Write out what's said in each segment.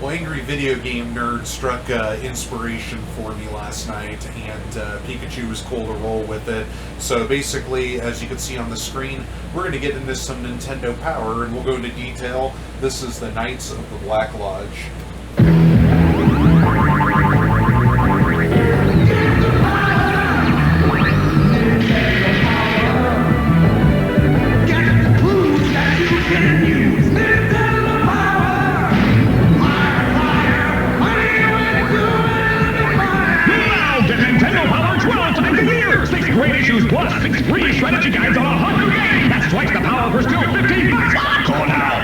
Well, Angry Video Game Nerd struck inspiration for me last night, and Pikachu was cool to roll with it. So basically, as you can see on the screen, we're going to get into some Nintendo Power, and we'll go into detail. This is the Knights of the Black Lodge. Plus 6 free strategy guides on 100 games. That's twice the power for still 15 bucks. Call now.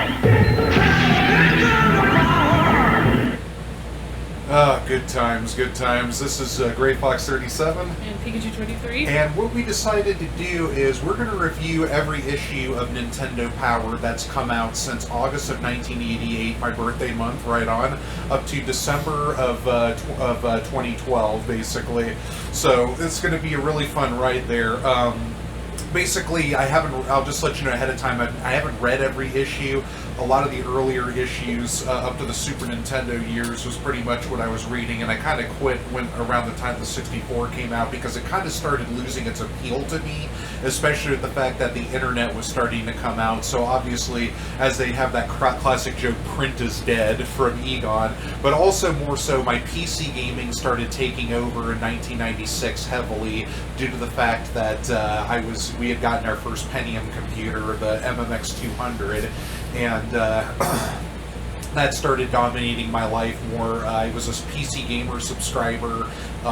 Good times, good times. This is Gray Fox 37. And Pikachu 23. And what we decided to do is we're going to review every issue of Nintendo Power that's come out since August of 1988, my birthday month, right on, up to December of 2012, basically. So it's going to be a really fun ride there. Basically, I'll just let you know ahead of time, I haven't read every issue. A lot of the earlier issues up to the Super Nintendo years was pretty much what I was reading, and I kind of quit when around the time the 64 came out because it kind of started losing its appeal to me, especially with the fact that the internet was starting to come out. So obviously, as they have that classic joke, print is dead from Egon, but also more so my PC gaming started taking over in 1996 heavily due to the fact that we had gotten our first Pentium computer, the MMX 200, and that started dominating my life more. I was a PC Gamer subscriber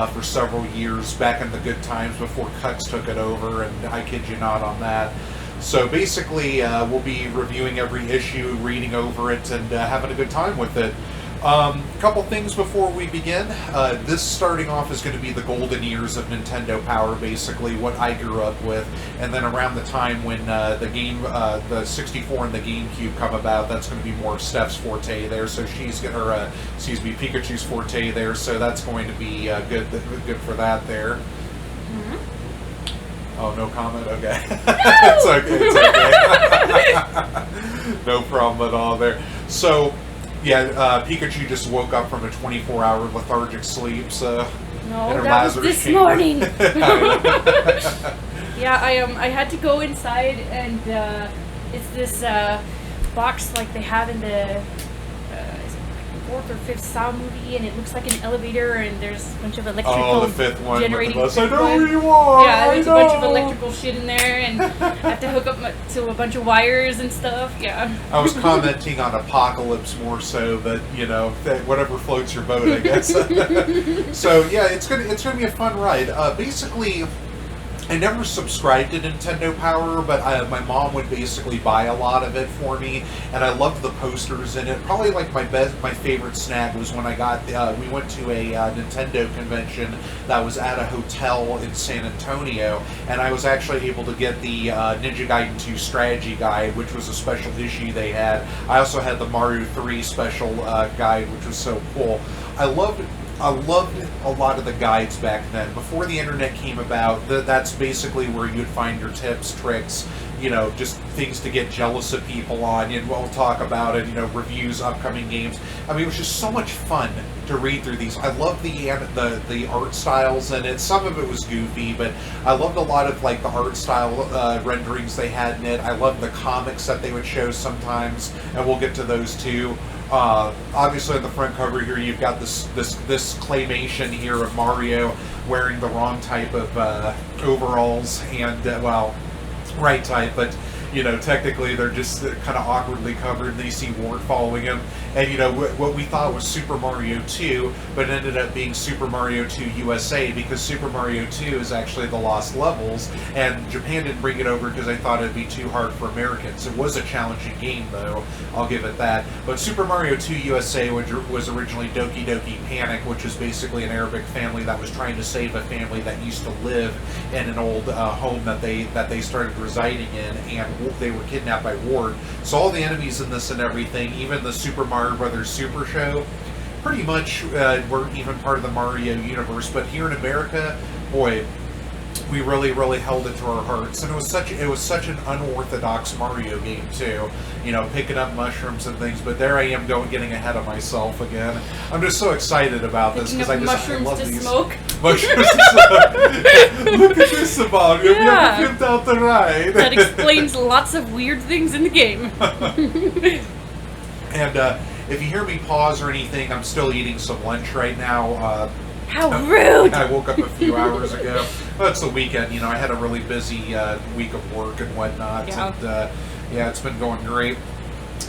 for several years back in the good times before Cux took it over, and I kid you not on that. So basically, we'll be reviewing every issue, reading over it, and having a good time with it. Couple things before we begin. This starting off is going to be the golden years of Nintendo Power, basically what I grew up with, and then around the time when the 64 and the GameCube come about, that's going to be more Steph's forte there. So Pikachu's forte there. So that's going to be good for that there. Mm-hmm. Oh, no comment? Okay. It's okay. No problem at all there. So, yeah, Pikachu just woke up from a 24-hour lethargic sleep, so... No, that was this morning! Yeah, I had to go inside, and it's this box like they have in the fourth or fifth Saw movie, and it looks like an elevator, and there's a bunch of electrical the fifth one generating. With the bus. I know where you are. Yeah, there's a bunch of electrical shit in there, and I have to hook up to a bunch of wires and stuff. Yeah. I was commenting on Apocalypse more so, but whatever floats your boat, I guess. So yeah, it's gonna be a fun ride. Basically, I never subscribed to Nintendo Power, but my mom would basically buy a lot of it for me, and I loved the posters in it. Probably like my favorite snag was when we went to a Nintendo convention that was at a hotel in San Antonio, and I was actually able to get the Ninja Gaiden 2 strategy guide, which was a special issue they had. I also had the Mario 3 special guide, which was so cool. I loved a lot of the guides back then. Before the internet came about, that's basically where you'd find your tips, tricks, just things to get jealous of people on, and we'll talk about it, reviews, upcoming games. I mean, it was just so much fun to read through these. I loved the art styles in it. Some of it was goofy, but I loved a lot of like the art style renderings they had in it. I loved the comics that they would show sometimes, and we'll get to those too. Obviously on the front cover here you've got this claymation here of Mario wearing the wrong type of overalls, and right type, but technically they're just kind of awkwardly covered, and you see Wart following him, and what we thought was Super Mario 2, but it ended up being Super Mario 2 USA, because Super Mario 2 is actually the Lost Levels, and Japan didn't bring it over because they thought it'd be too hard for Americans. It was a challenging game though, I'll give it that, but Super Mario 2 USA was originally Doki Doki Panic, which is basically an Arabic family that was trying to save a family that used to live in an old home that they started residing in, and they were kidnapped by Ward. So all the enemies in this and everything, even the Super Mario Brothers Super Show, pretty much weren't even part of the Mario universe. But here in America, boy, we really, really held it to our hearts, and it was such an unorthodox Mario game too. You know, picking up mushrooms and things. But there I am getting ahead of myself again. I'm just so excited about this because I love these smoke. Mushrooms to smoke. Look at this about you. Yeah. You flipped out the ride. That explains lots of weird things in the game. And if you hear me pause or anything, I'm still eating some lunch right now. How rude! I woke up a few hours ago. Well, it's the weekend, you know. I had a really busy week of work and whatnot, and yeah, it's been going great.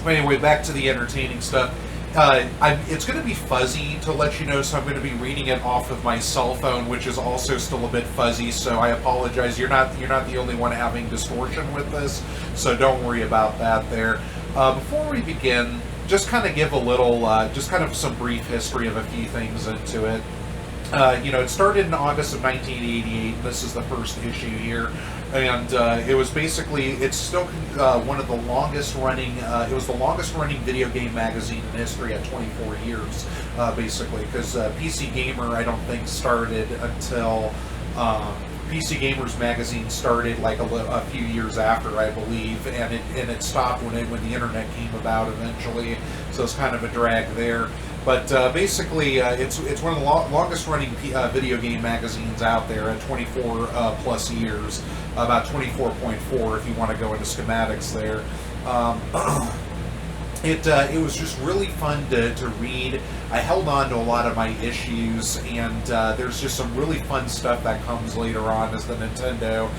But anyway, back to the entertaining stuff. It's going to be fuzzy to let you know, so I'm going to be reading it off of my cell phone, which is also still a bit fuzzy. So I apologize. You're not the only one having distortion with this, so don't worry about that. There. Before we begin, just kind of give a little, just kind of some brief history of a few things into it. You know, it started in August of 1988. This is the first issue here, and it was basically, it's still one of the longest running. It was the longest running video game magazine in history at 24 years, basically, because PC Gamer I don't think started until. PC Gamer's magazine started like a few years after, I believe, and it stopped when the internet came about eventually. So it's kind of a drag there. But basically, it's one of the longest running video game magazines out there at 24 plus years, about 24.4 if you want to go into schematics there. It was just really fun to read. I held on to a lot of my issues, and there's just some really fun stuff that comes later on as the Nintendo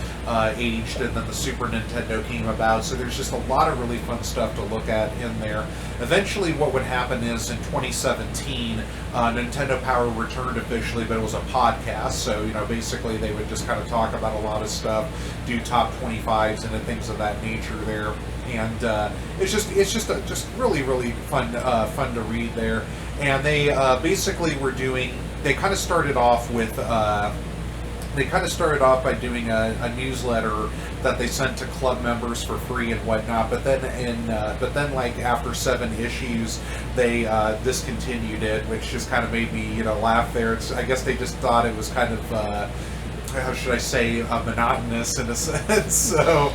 aged and then the Super Nintendo came about. So there's just a lot of really fun stuff to look at in there. Eventually what would happen is in 2017, Nintendo Power returned officially, but it was a podcast. So, you know, basically they would just kind of talk about a lot of stuff, do top 25s and things of that nature there. And it's just really fun to read there. And they basically were doing. They kind of started off with. They kind of started off by doing a newsletter that they sent to club members for free and whatnot. But then like after 7 issues, they discontinued it, which just kind of made me laugh there. I guess they just thought it was kind of how should I say monotonous in a sense. So.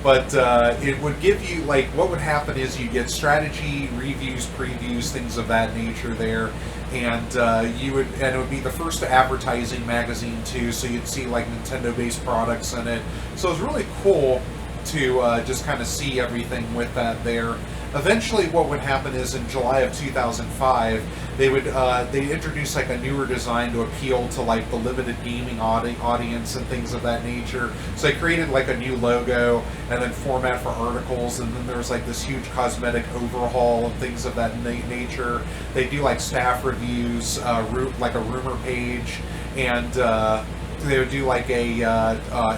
But it would give you, like, what would happen is you get strategy, reviews, previews, things of that nature there, and it would be the first advertising magazine too, so you'd see like Nintendo-based products in it. So it was really cool to just kind of see everything with that there. Eventually, what would happen is in July of 2005, they introduced like a newer design to appeal to like the limited gaming audience and things of that nature. So they created like a new logo and then format for articles, and then there was like this huge cosmetic overhaul and things of that nature. They do like staff reviews, like a rumor page, and they would do like a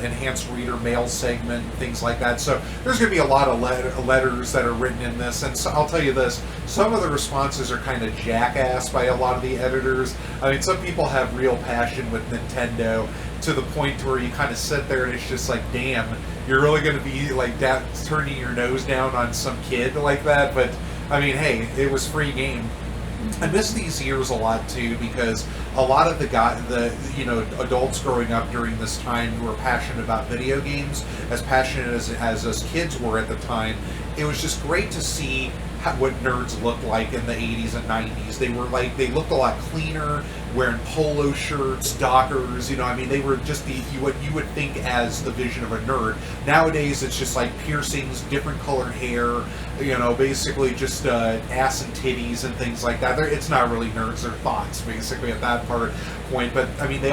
enhanced reader mail segment, things like that. So there's going to be a lot of letters that are written in this, and so I'll tell you this, some of the responses are kind of jackass by a lot of the editors. I mean, some people have real passion with Nintendo to the point where you kind of sit there and it's just like, damn, you're really going to be like that, turning your nose down on some kid like that. But I mean, hey, it was free game. I miss these years a lot too, because a lot of the adults growing up during this time who were passionate about video games, as passionate as us kids were at the time, it was just great to see what nerds looked like in the 80s and 90s. They looked a lot cleaner, wearing polo shirts, Dockers, I mean, they were just what you would think as the vision of a nerd. Nowadays, it's just like piercings, different colored hair, basically just ass and titties and things like that. It's not really nerds, they're thoughts, basically, at that point. But, I mean, they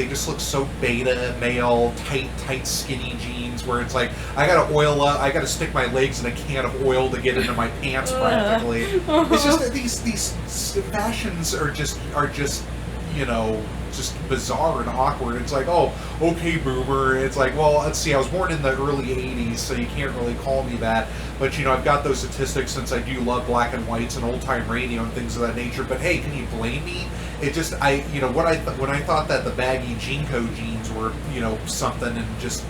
just look so beta, male, tight, skinny jeans, where it's like, I gotta stick my legs in a can of oil to get into my pants, practically. It's just, these fashions are just just bizarre and awkward. It's like, oh, okay, boomer. It's like, well, let's see, I was born in the early 80s, so you can't really call me that. But, I've got those statistics since I do love black and whites and old-time radio and things of that nature. But, hey, can you blame me? It just, when I thought that the baggy Jinko jeans were, something and just,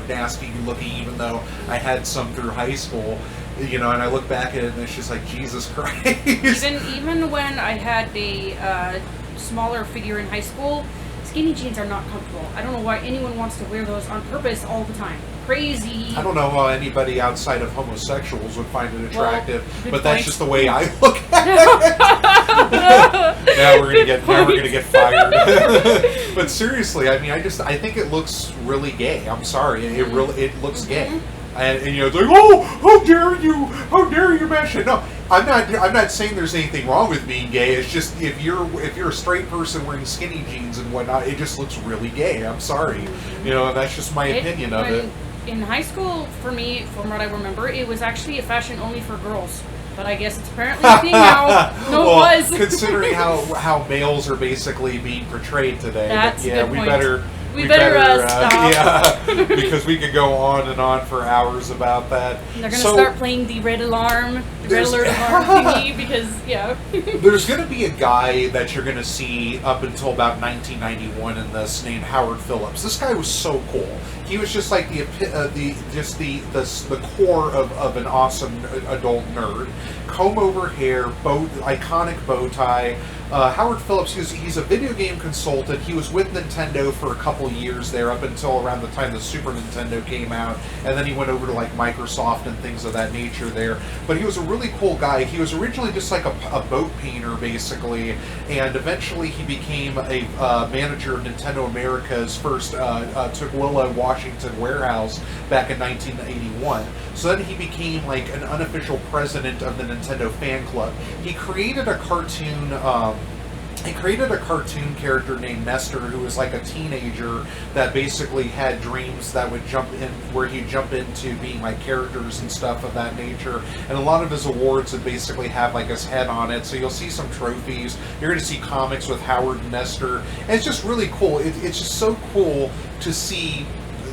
nasty looking, even though I had some through high school, and I look back at it and it's just like, Jesus Christ. Even when I had a smaller figure in high school, skinny jeans are not comfortable. I don't know why anyone wants to wear those on purpose all the time. Crazy. I don't know how anybody outside of homosexuals would find it attractive, Well, but that's point. just the way I look at it. Now we're gonna get fired. But seriously, I mean, I think it looks really gay. I'm sorry, it looks gay. And you know, it's like, oh, how dare you mention it? No, I'm not saying there's anything wrong with being gay. It's just if you're a straight person wearing skinny jeans and whatnot, it just looks really gay. I'm sorry, you know, that's just my opinion of it. In high school, for me, from what I remember, it was actually a fashion only for girls. But I guess it's apparently a thing now. No, well, it was. Considering how males are basically being portrayed today, That's yeah, a good we point. better. We better stop. Yeah, because we could go on and on for hours about that. And they're going to start playing the red alarm, the red alert alarm thingy, because, yeah. There's going to be a guy that you're going to see up until about 1991 in this named Howard Phillips. This guy was so cool. He was just like the core of an awesome adult nerd. Comb over hair, iconic bow tie. Howard Phillips, he's a video game consultant. He was with Nintendo for a couple years there up until around the time the Super Nintendo came out, and then he went over to like Microsoft and things of that nature there. But he was a really cool guy. He was originally just like a boat painter basically, and eventually he became a manager of Nintendo America's first Tukwila, Washington warehouse back in 1981. So then he became like an unofficial president of the Nintendo fan club. He created a cartoon. He created a cartoon character named Nestor, who was like a teenager that basically had dreams that would where he'd jump into being like characters and stuff of that nature. And a lot of his awards would basically have like his head on it. So you'll see some trophies. You're going to see comics with Howard and Nestor. And it's just really cool. It's just so cool to see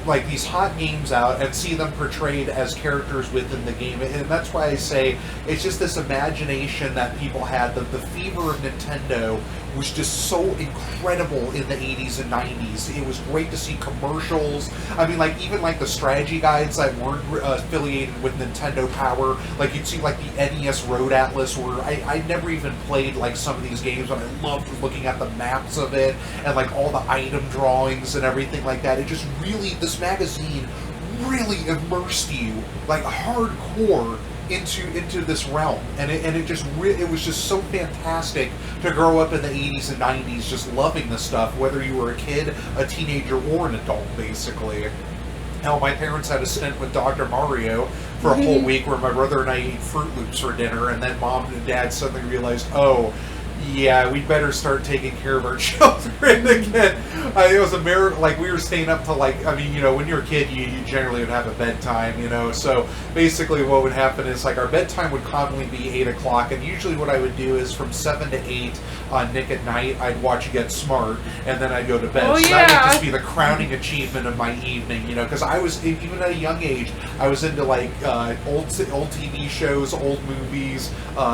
like these hot games out and see them portrayed as characters within the game. And that's why I say it's just this imagination that people had. The fever of Nintendo was just so incredible in the 80s and 90s. It was great to see commercials. I mean, like even like the strategy guides that weren't affiliated with Nintendo Power. Like you'd see like the NES Road Atlas, where I never even played like some of these games, but I loved looking at the maps of it and like all the item drawings and everything like that. It just really, this magazine really immersed you like hardcore into this realm, and it was just so fantastic to grow up in the 80s and 90s just loving this stuff, whether you were a kid, a teenager, or an adult basically. Hell, my parents had a stint with Dr. Mario for a whole week where my brother and I ate Fruit Loops for dinner, and then Mom and Dad suddenly realized, oh yeah, we'd better start taking care of our children again. It was a miracle. Like, we were staying up till, like, I mean, you know, when you're a kid, you generally would have a bedtime, you know. So basically what would happen is, like, our bedtime would commonly be 8 o'clock. And usually what I would do is from 7 to 8 on Nick at Night, I'd watch Get Smart, and then I'd go to bed. Oh, so yeah. that would just be the crowning achievement of my evening, you know. Because I was, even at a young age, I was into, like, old TV shows, old movies,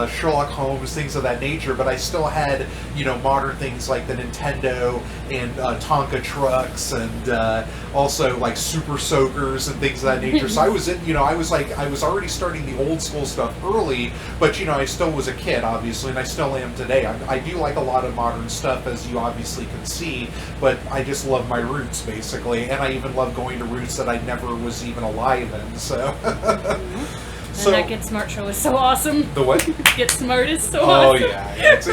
Sherlock Holmes, things of that nature. But I still had, you know, modern things like the Nintendo and Tonka trucks, and also like Super Soakers and things of that nature. So I was in, you know, I was already starting the old school stuff early, but you know, I still was a kid, obviously, and I still am today. I do like a lot of modern stuff, as you obviously can see, but I just love my roots, basically, and I even love going to roots that I never was even alive in, so... And that Get Smart show is so awesome. The what? Get Smart is so Oh awesome. yeah, it's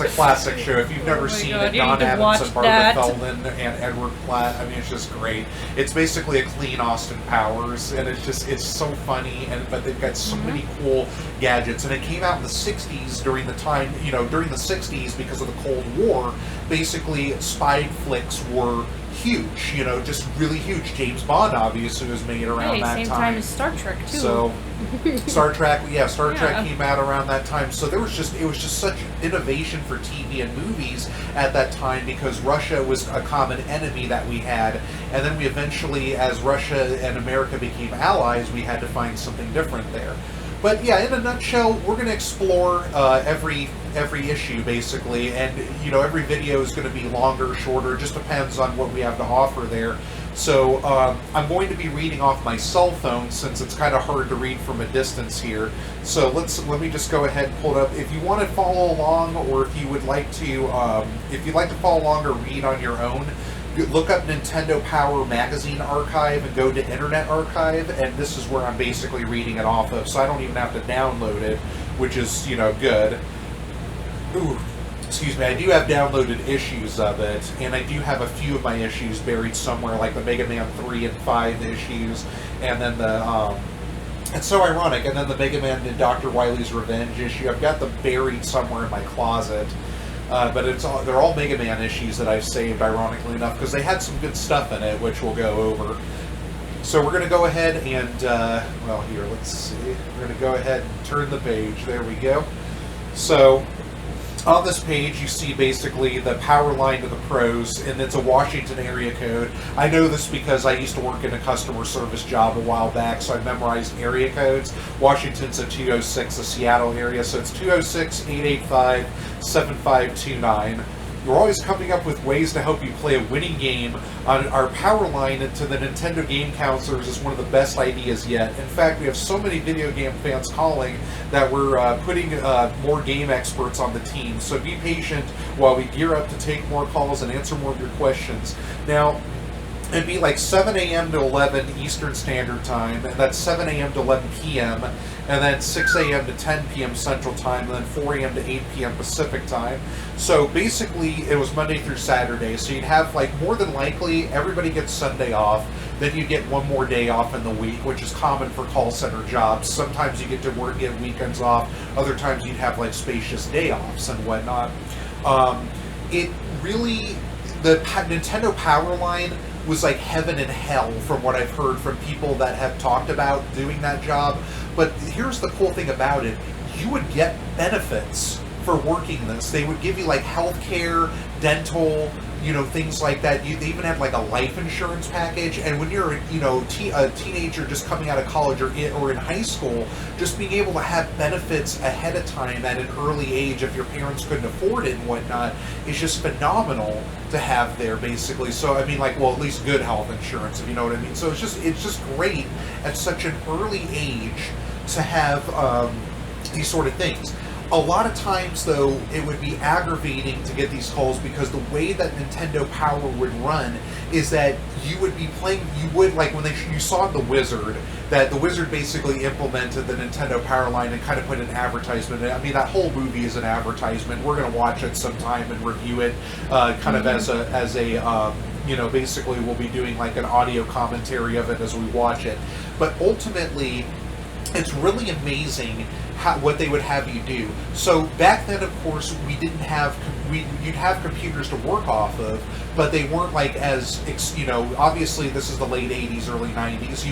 a classic show. If you've never seen God, it, you Don need to Adams watch and Barbara that. Feldon and Edward Platt. I mean, it's just great. It's basically a clean Austin Powers, and it's so funny. But they've got so many cool gadgets. And it came out in the '60s during the time, you know, during the '60s because of the Cold War. Basically, spy flicks were huge, you know, just really huge. James Bond obviously was made around that same time. time as Star Trek too. So Star Trek came out around that time. So it was just such innovation for TV and movies at that time, because Russia was a common enemy that we had, and then we eventually, as Russia and America became allies, we had to find something different there. But yeah, in a nutshell, we're going to explore every issue basically, and every video is going to be longer, shorter. Just depends on what we have to offer there. So I'm going to be reading off my cell phone since it's kind of hard to read from a distance here. So let me just go ahead and pull it up. If you want to follow along, or if you would like to, if you'd like to follow along or read on your own, look up Nintendo Power Magazine Archive and go to Internet Archive, and this is where I'm basically reading it off of. So I don't even have to download it, which is good. Ooh. Excuse me, I do have downloaded issues of it, and I do have a few of my issues buried somewhere, like the Mega Man 3 and 5 issues, and then the, it's so ironic, and then the Mega Man and Dr. Wily's Revenge issue. I've got them buried somewhere in my closet, but they're all Mega Man issues that I've saved, ironically enough, because they had some good stuff in it, which we'll go over. So we're going to go ahead and, well, here, let's see. We're going to go ahead and turn the page. There we go. So on this page, you see basically the power line to the pros, and it's a Washington area code. I know this because I used to work in a customer service job a while back, so I memorized area codes. Washington's a 206, the Seattle area, so it's 206-885-7529. We're always coming up with ways to help you play a winning game. On our power line to the Nintendo Game Counselors is one of the best ideas yet. In fact, we have so many video game fans calling that we're putting more game experts on the team. So be patient while we gear up to take more calls and answer more of your questions. Now, it'd be like 7 a.m. to 11 Eastern Standard Time, and that's 7 a.m. to 11 p.m., and then 6 a.m. to 10 p.m. Central Time, and then 4 a.m. to 8 p.m. Pacific Time. So basically, it was Monday through Saturday, so you'd have, like, more than likely, everybody gets Sunday off, then you get one more day off in the week, which is common for call center jobs. Sometimes you get to get weekends off, other times you'd have, like, spacious day offs and whatnot. It really, the Nintendo Power Line was like heaven and hell from what I've heard from people that have talked about doing that job. But here's the cool thing about it. You would get benefits for working this. They would give you like health care, dental, things like that. They even had like a life insurance package. And when you're, a teenager just coming out of college or in high school, just being able to have benefits ahead of time at an early age if your parents couldn't afford it and whatnot is just phenomenal to have there, basically. So I mean, like, well, at least good health insurance, if you know what I mean. So it's just great at such an early age to have these sort of things. A lot of times, though, it would be aggravating to get these calls because the way that Nintendo Power would run is that you would be playing, like when you saw The Wizard, that The Wizard basically implemented the Nintendo Power Line and kind of put an advertisement in. I mean, that whole movie is an advertisement. We're going to watch it sometime and review it kind of as a basically we'll be doing like an audio commentary of it as we watch it. But ultimately, it's really amazing what they would have you do. So back then, of course, we didn't have, you'd have computers to work off of, but they weren't like as, obviously this is the late 80s, early 90s.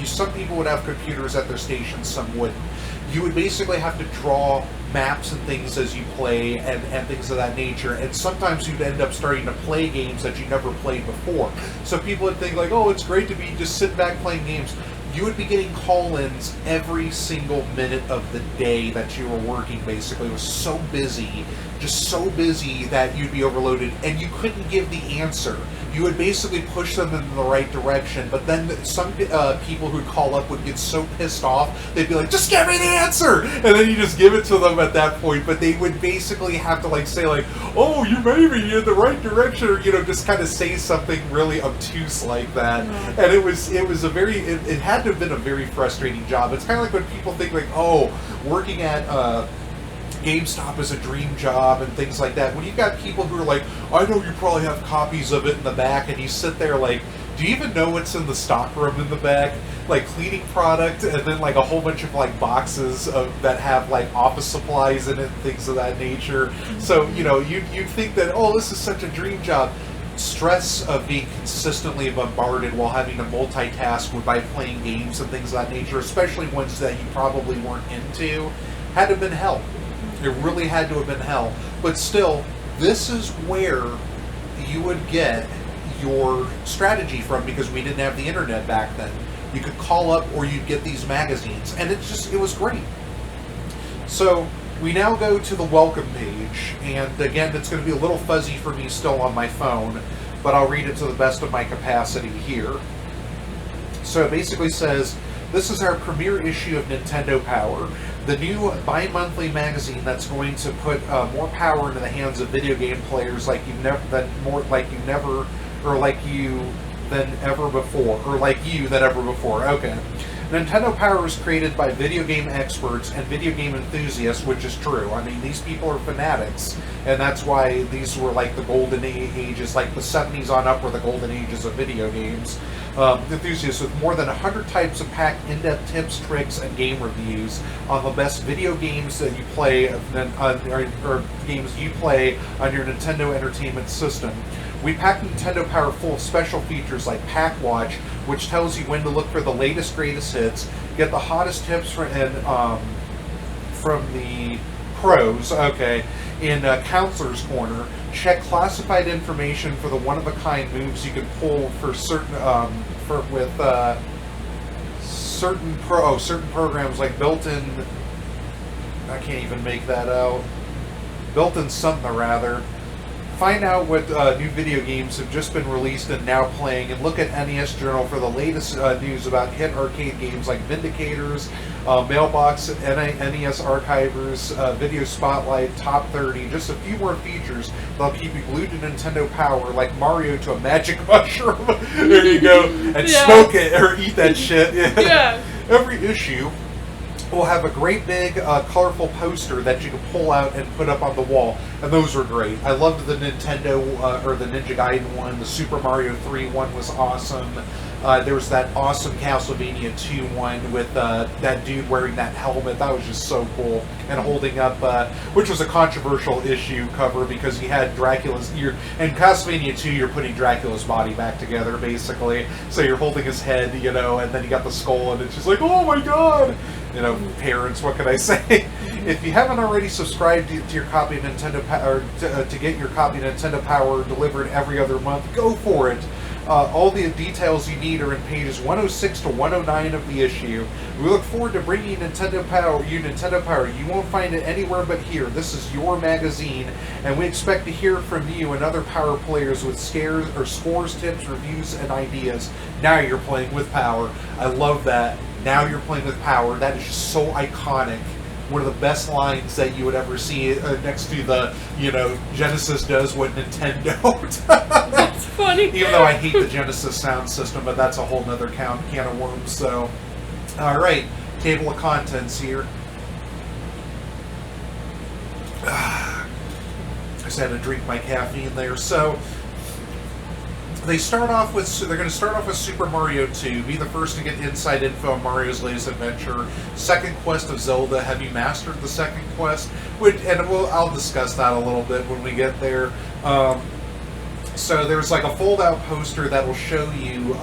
Some people would have computers at their stations, some wouldn't. You would basically have to draw maps and things as you play and things of that nature, and sometimes you'd end up starting to play games that you never played before. So people would think like, oh, it's great to be just sitting back playing games. You would be getting call-ins every single minute of the day that you were working, basically. It was so busy, just so busy that you'd be overloaded, and you couldn't give the answer. You would basically push them in the right direction, but then some people who'd call up would get so pissed off, they'd be like, just give me the answer! And then you just give it to them at that point, but they would basically have to like say like, oh, you maybe in the right direction, or just kind of say something really obtuse like that. Mm-hmm. And it had to have been a very frustrating job. It's kind of like when people think like, oh, working at GameStop is a dream job and things like that. When you've got people who are like, I know you probably have copies of it in the back, and you sit there like, do you even know what's in the stock room in the back? Like cleaning product, and then like a whole bunch of like boxes that have like office supplies in it and things of that nature. So, you'd think that, oh, this is such a dream job. Stress of being consistently bombarded while having to multitask by playing games and things of that nature, especially ones that you probably weren't into, had to have been hell. It really had to have been hell. But still, this is where you would get your strategy from, because we didn't have the internet back then. You could call up or you'd get these magazines, and it was great. So we now go to the welcome page, and again, it's going to be a little fuzzy for me still on my phone, but I'll read it to the best of my capacity here. So it basically says, this is our premiere issue of Nintendo Power, the new bi-monthly magazine that's going to put more power into the hands of video game players like you never than ever before. Okay. Nintendo Power is created by video game experts and video game enthusiasts, which is true. I mean, these people are fanatics, and that's why these were like the golden ages, like the 70s on up were the golden ages of video games. Enthusiasts with more than 100 types of packed in-depth tips, tricks, and game reviews on the best video games that you play, or games you play on your Nintendo Entertainment System. We pack Nintendo Power full of special features like Pack Watch, which tells you when to look for the latest, greatest hits, get the hottest tips from the pros, okay, in Counselor's Corner, check classified information for the one-of-a-kind moves you can pull for certain, certain programs like built-in, I can't even make that out, built-in something or rather. Find out what new video games have just been released and now playing, and look at NES Journal for the latest news about hit arcade games like Vindicators, Mailbox, NES Archivers, Video Spotlight, Top 30, just a few more features that'll keep you glued to Nintendo Power, like Mario to a magic mushroom. There you go, and smoke it or eat that shit. Yeah. Every issue will have a great big colorful poster that you can pull out and put up on the wall, and those are great. I loved the Nintendo or the Ninja Gaiden one. The Super Mario 3 one was awesome. There was that awesome Castlevania 2 one with that dude wearing that helmet. That was just so cool, and holding up, which was a controversial issue cover because he had Dracula's ear. In Castlevania 2, you're putting Dracula's body back together basically. So you're holding his head, you know, and then you got the skull, and it's just like, oh my god. You know, parents, what can I say? If you haven't already subscribed to your copy of Nintendo Power, to get your copy of Nintendo Power delivered every other month, go for it. All the details you need are in pages 106 to 109 of the issue. We look forward to bringing Nintendo Power. You won't find it anywhere but here. This is your magazine, and we expect to hear from you and other Power players with scores, tips, reviews, and ideas. Now you're playing with Power. I love that. Now you're playing with Power. That is just so iconic. One of the best lines that you would ever see next to the, you know, Genesis does what Nintendo. That's funny. Even though I hate the Genesis sound system, but that's a whole nother can of worms. So, all right, table of contents here. I just had to drink my caffeine there. So they're going to start off with Super Mario 2. Be the first to get inside info on Mario's latest adventure. Second quest of Zelda. Have you mastered the second quest? I'll discuss that a little bit when we get there. So there's like a fold-out poster that will show you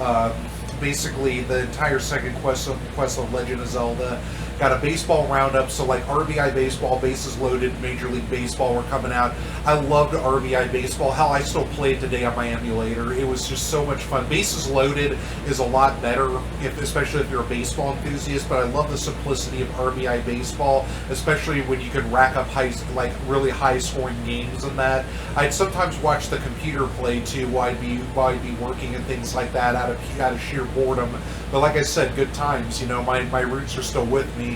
basically the entire second quest of Legend of Zelda. Got a baseball roundup, so like RBI Baseball, Bases Loaded, Major League Baseball were coming out. I loved RBI Baseball. Hell, I still play it today on my emulator. It was just so much fun. Bases Loaded is a lot better, especially if you're a baseball enthusiast, but I love the simplicity of RBI Baseball, especially when you can rack up really high-scoring games in that. I'd sometimes watch the computer play too while I'd be working and things like that out of sheer boredom. But like I said, good times. You know, my roots are still with me.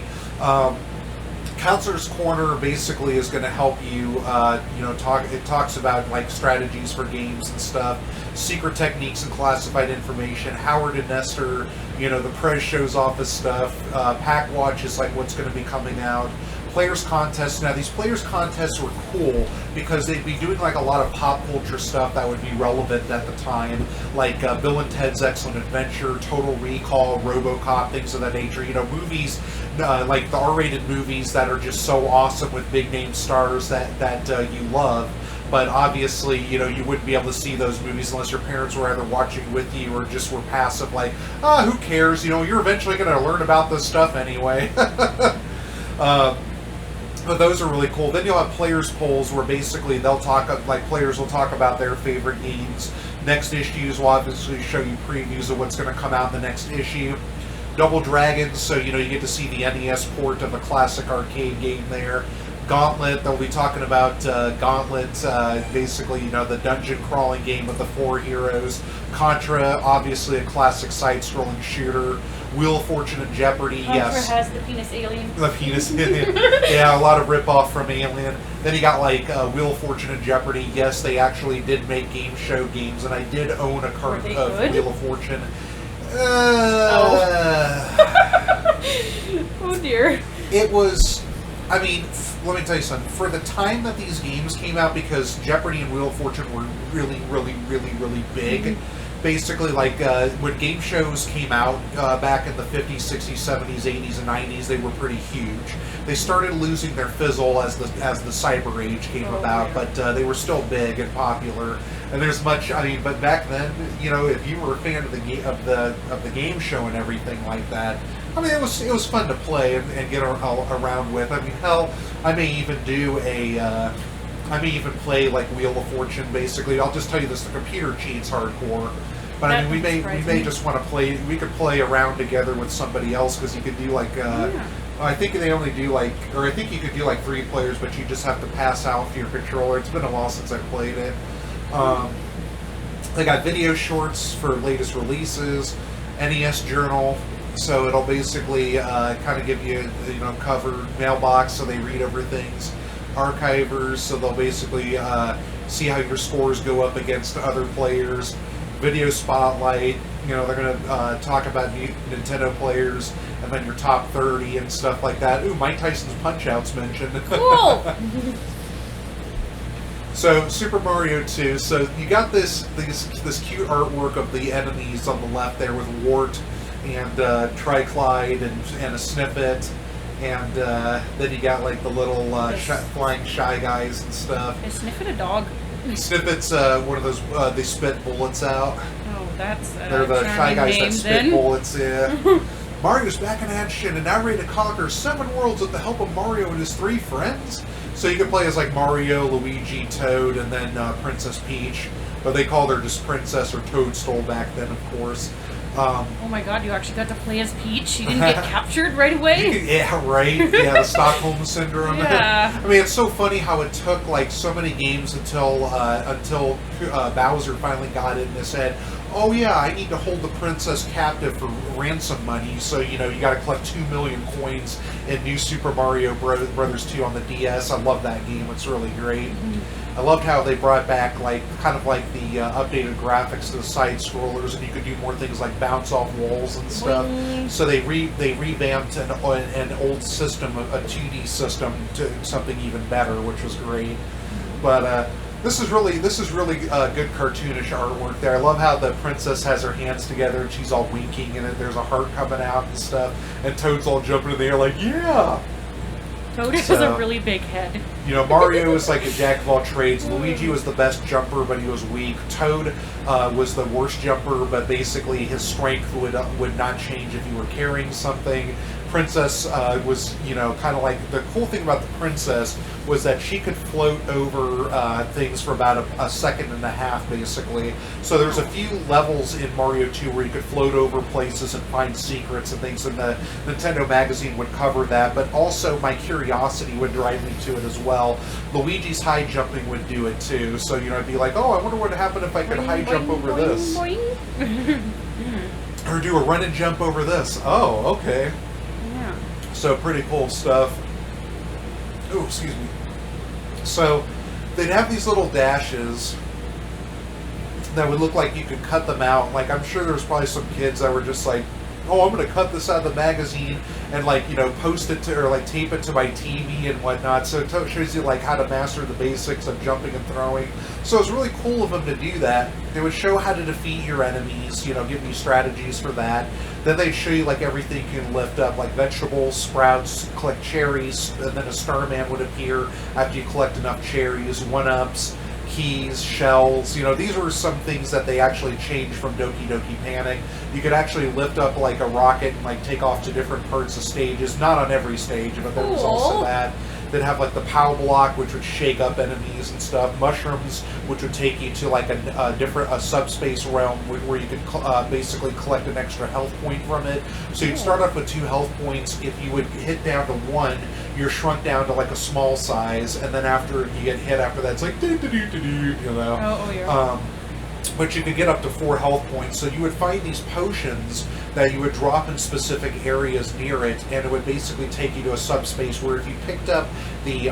Counselor's Corner basically is going to help you, it talks about like strategies for games and stuff, secret techniques and classified information. Howard and Nestor, you know, the press shows off his stuff. Pack Watch is like what's going to be coming out. Players Contests. Now, these Players Contests were cool because they'd be doing like a lot of pop culture stuff that would be relevant at the time, like Bill and Ted's Excellent Adventure, Total Recall, RoboCop, things of that nature. You know, movies like the R-rated movies that are just so awesome with big name stars that you love. But obviously, you know, you wouldn't be able to see those movies unless your parents were either watching with you or just were passive, like, who cares? You know, you're eventually going to learn about this stuff anyway. But those are really cool. Then you'll have players polls where basically players will talk about their favorite games. Next issues will obviously show you previews of what's going to come out in the next issue. Double Dragons, so you get to see the NES port of a classic arcade game there. Gauntlet, they'll be talking about Gauntlet, basically, the dungeon crawling game with the 4 heroes. Contra, obviously a classic side-scrolling shooter. Wheel of Fortune and Jeopardy, Contra yes. has the penis alien. The penis alien. Yeah, a lot of rip-off from Alien. Then you got Wheel of Fortune and Jeopardy. Yes, they actually did make game show games, and I did own a cart of Wheel of Fortune. Oh dear. It was, let me tell you something. For the time that these games came out, because Jeopardy and Wheel of Fortune were really, really, really, really big, basically, when game shows came out back in the 50s, 60s, 70s, 80s, and 90s, they were pretty huge. They started losing their fizzle as the cyber age came about, but they were still big and popular. And there's much, but back then, if you were a fan of the game show and everything like that, it was fun to play and get around with. Hell, I may even play Wheel of Fortune. Basically, I'll just tell you this: the computer cheats hardcore. But we may just want to play. We could play around together with somebody else, because you could do I think they only do or I think you could do 3 players, but you just have to pass out to your controller. It's been a while since I played it. They got video shorts for latest releases, NES Journal, so it'll basically kind of give you, covered mailbox, so they read over things. Archivers, so they'll basically see how your scores go up against other players. Video Spotlight, they're going to talk about Nintendo players, and then your top 30 and stuff like that. Ooh, Mike Tyson's Punch-Out's mentioned. Cool! So, Super Mario 2, so you got this cute artwork of the enemies on the left there with Wart and Triclyde and a Snippet, and then you got the little flying Shy Guys and stuff. Is Snippet a dog? Snippet's one of those, they spit bullets out. Oh, that's they're the Shy Guys that spit bullets, yeah. Mario's back in action and now ready to conquer 7 worlds with the help of Mario and his 3 friends. So you can play as Mario, Luigi, Toad, and then Princess Peach. But they called her just Princess or Toadstool back then, of course. Oh my god, you actually got to play as Peach? She didn't get captured right away? Yeah, right. Yeah, the Stockholm Syndrome. Yeah. It's so funny how it took so many games until Bowser finally got it and said, oh yeah, I need to hold the princess captive for ransom money, so you got to collect 2 million coins in New Super Mario Brothers 2 on the DS. I love that game. It's really great. I loved how they brought back the updated graphics to the side scrollers, and you could do more things like bounce off walls and stuff. So they revamped an old system, a 2D system, to something even better, which was great. But this is really good cartoonish artwork there. I love how the princess has her hands together and she's all winking, and there's a heart coming out and stuff, and Toad's all jumping in the air yeah. Toad has a really big head. Mario was a jack of all trades. Luigi was the best jumper, but he was weak. Toad was the worst jumper, but basically his strength would not change if you were carrying something. Princess was, kind of the cool thing about the princess was that she could float over things for about a second and a half, basically. So there's a few levels in Mario 2 where you could float over places and find secrets and things, and the Nintendo magazine would cover that, but also my curiosity would drive me to it as well. Luigi's high jumping would do it too, so I'd be like, oh, I wonder what would happen if I could high jump over this. Or do a run and jump over this. Oh, okay. So pretty cool stuff. Oh, excuse me. So they'd have these little dashes that would look like you could cut them out. I'm sure there was probably some kids that were just oh, I'm going to cut this out of the magazine and post it to, or tape it to my TV and whatnot. So it shows you how to master the basics of jumping and throwing. So it's really cool of them to do that. They would show how to defeat your enemies, give you strategies for that. Then they'd show you everything you can lift up, vegetables, sprouts, collect cherries, and then a Starman would appear after you collect enough cherries, 1-ups, keys, shells. These were some things that they actually changed from Doki Doki Panic. You could actually lift up a rocket and take off to different parts of stages. Not on every stage, but there was also that. that have like the POW block, which would shake up enemies and stuff. Mushrooms, which would take you to like a subspace realm where you could basically collect an extra health point from it. So you'd start off with 2 health points. If you would hit down to 1, you're shrunk down to like a small size, and then after you get hit after that, it's like you know. Oh yeah. But you could get up to 4 health points, so you would find these potions that you would drop in specific areas near it, and it would basically take you to a subspace where if you picked up the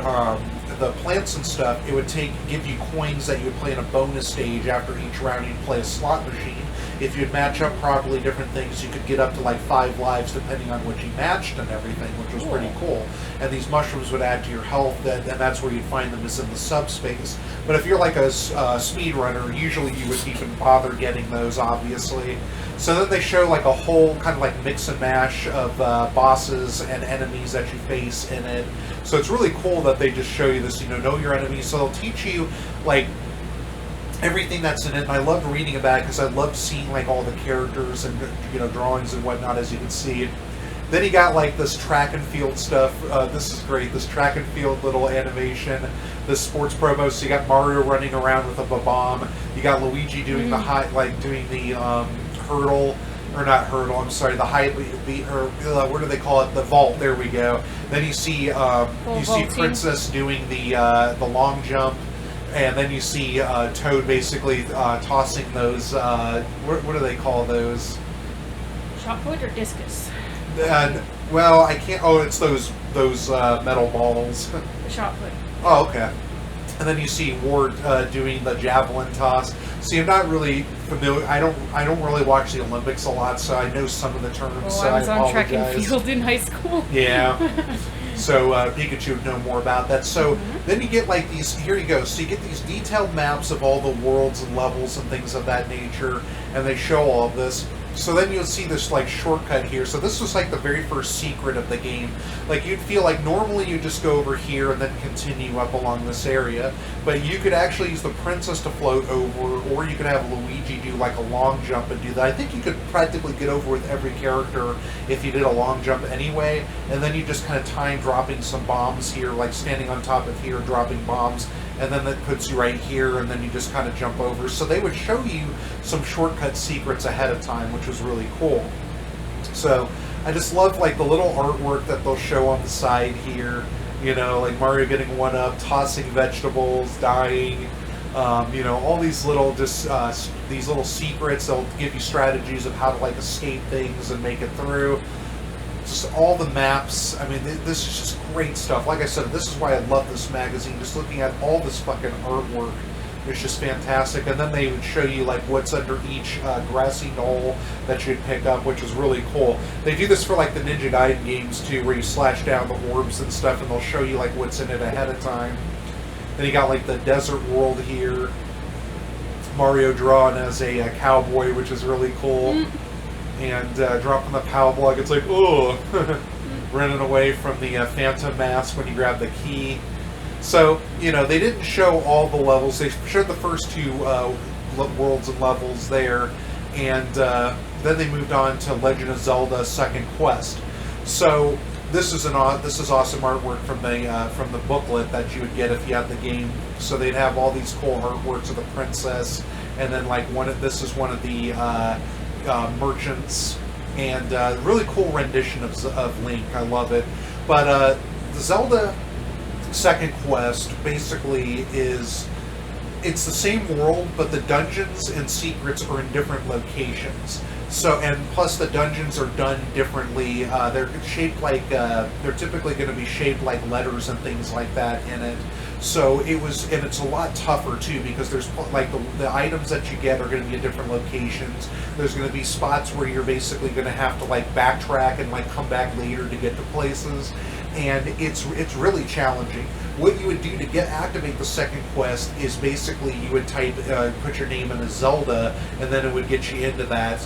plants and stuff, it would give you coins that you would play in a bonus stage. After each round, you'd play a slot machine. If you'd match up properly different things, you could get up to like 5 lives depending on what you matched and everything, which was pretty cool. And these mushrooms would add to your health, and that's where you'd find them, is in the subspace. But if you're like a speed runner, usually you wouldn't even bother getting those, obviously. So then they show like a whole kind of like mix and mash of bosses and enemies that you face in it. So it's really cool that they just show you this, know your enemies. So they'll teach you like everything that's in it, and I loved reading about it because I loved seeing like all the characters and drawings and whatnot, as you can see. Then you got like this track and field stuff. This is great. This track and field little animation. This sports promo. So you got Mario running around with a bomb. You got Luigi doing the hurdle. Or not hurdle, I'm sorry, the high, what do they call it? The vault. There we go. Then you see see Princess doing the long jump, and then you see Toad basically tossing those. What do they call those? Shot put or discus? Well, I can't. Oh, it's those metal balls. The shot put. Oh, okay. And then you see Ward doing the javelin toss. See, I'm not really familiar. I don't really watch the Olympics a lot, so I know some of the terms. Well, I was on track and field in high school. Yeah. So Pikachu would know more about that. So then you get like these. Here you go. So you get these detailed maps of all the worlds and levels and things of that nature, and they show all of this. So then you'll see this like shortcut here. So this was like the very first secret of the game. Like you'd feel like normally you just go over here and then continue up along this area, but you could actually use the princess to float over, or you could have Luigi do like a long jump and do that. I think you could practically get over with every character if you did a long jump anyway, and then you just kind of time dropping some bombs here, like standing on top of here, dropping bombs, and then that puts you right here, and then you just kind of jump over. So they would show you some shortcut secrets ahead of time, which was really cool. So I just love like the little artwork that they'll show on the side here, like Mario getting one up, tossing vegetables, dying, all these little these little secrets. They'll give you strategies of how to like escape things and make it through. Just all the maps. I mean, this is just great stuff. Like I said, this is why I love this magazine. Just looking at all this fucking artwork is just fantastic. And then they would show you like what's under each grassy knoll that you'd pick up, which is really cool. They do this for like the Ninja Gaiden games too, where you slash down the orbs and stuff, and they'll show you like what's in it ahead of time. Then you got like the desert world here. Mario drawn as a cowboy, which is really cool. And dropping the POW block, it's like, oh, running away from the Phantom Mask when you grab the key. So, they didn't show all the levels. They showed the first 2 worlds and levels there, and then they moved on to Legend of Zelda: Second Quest. So this is awesome artwork from the booklet that you would get if you had the game. So they'd have all these cool artworks of the princess, and then like this is one of the merchants, and really cool rendition of Link. I love it. But the Zelda Second Quest basically it's the same world, but the dungeons and secrets are in different locations. So, and plus the dungeons are done differently. They're shaped like they're typically going to be shaped like letters and things like that in it. So and it's a lot tougher too, because there's like the items that you get are going to be in different locations. There's going to be spots where you're basically going to have to like backtrack and like come back later to get to places, and it's really challenging. What you would do to activate the second quest is basically you would type, put your name in as Zelda, and then it would get you into that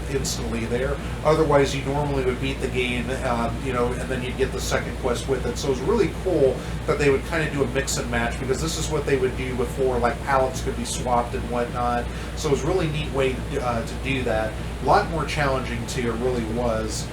instantly there. Otherwise, you normally would beat the game, and then you'd get the second quest with it. So it's really cool that they would kind of do a mix and match, because this is what they would do before, like palettes could be swapped and whatnot. So it was a really neat way to do that. A lot more challenging too, it really was.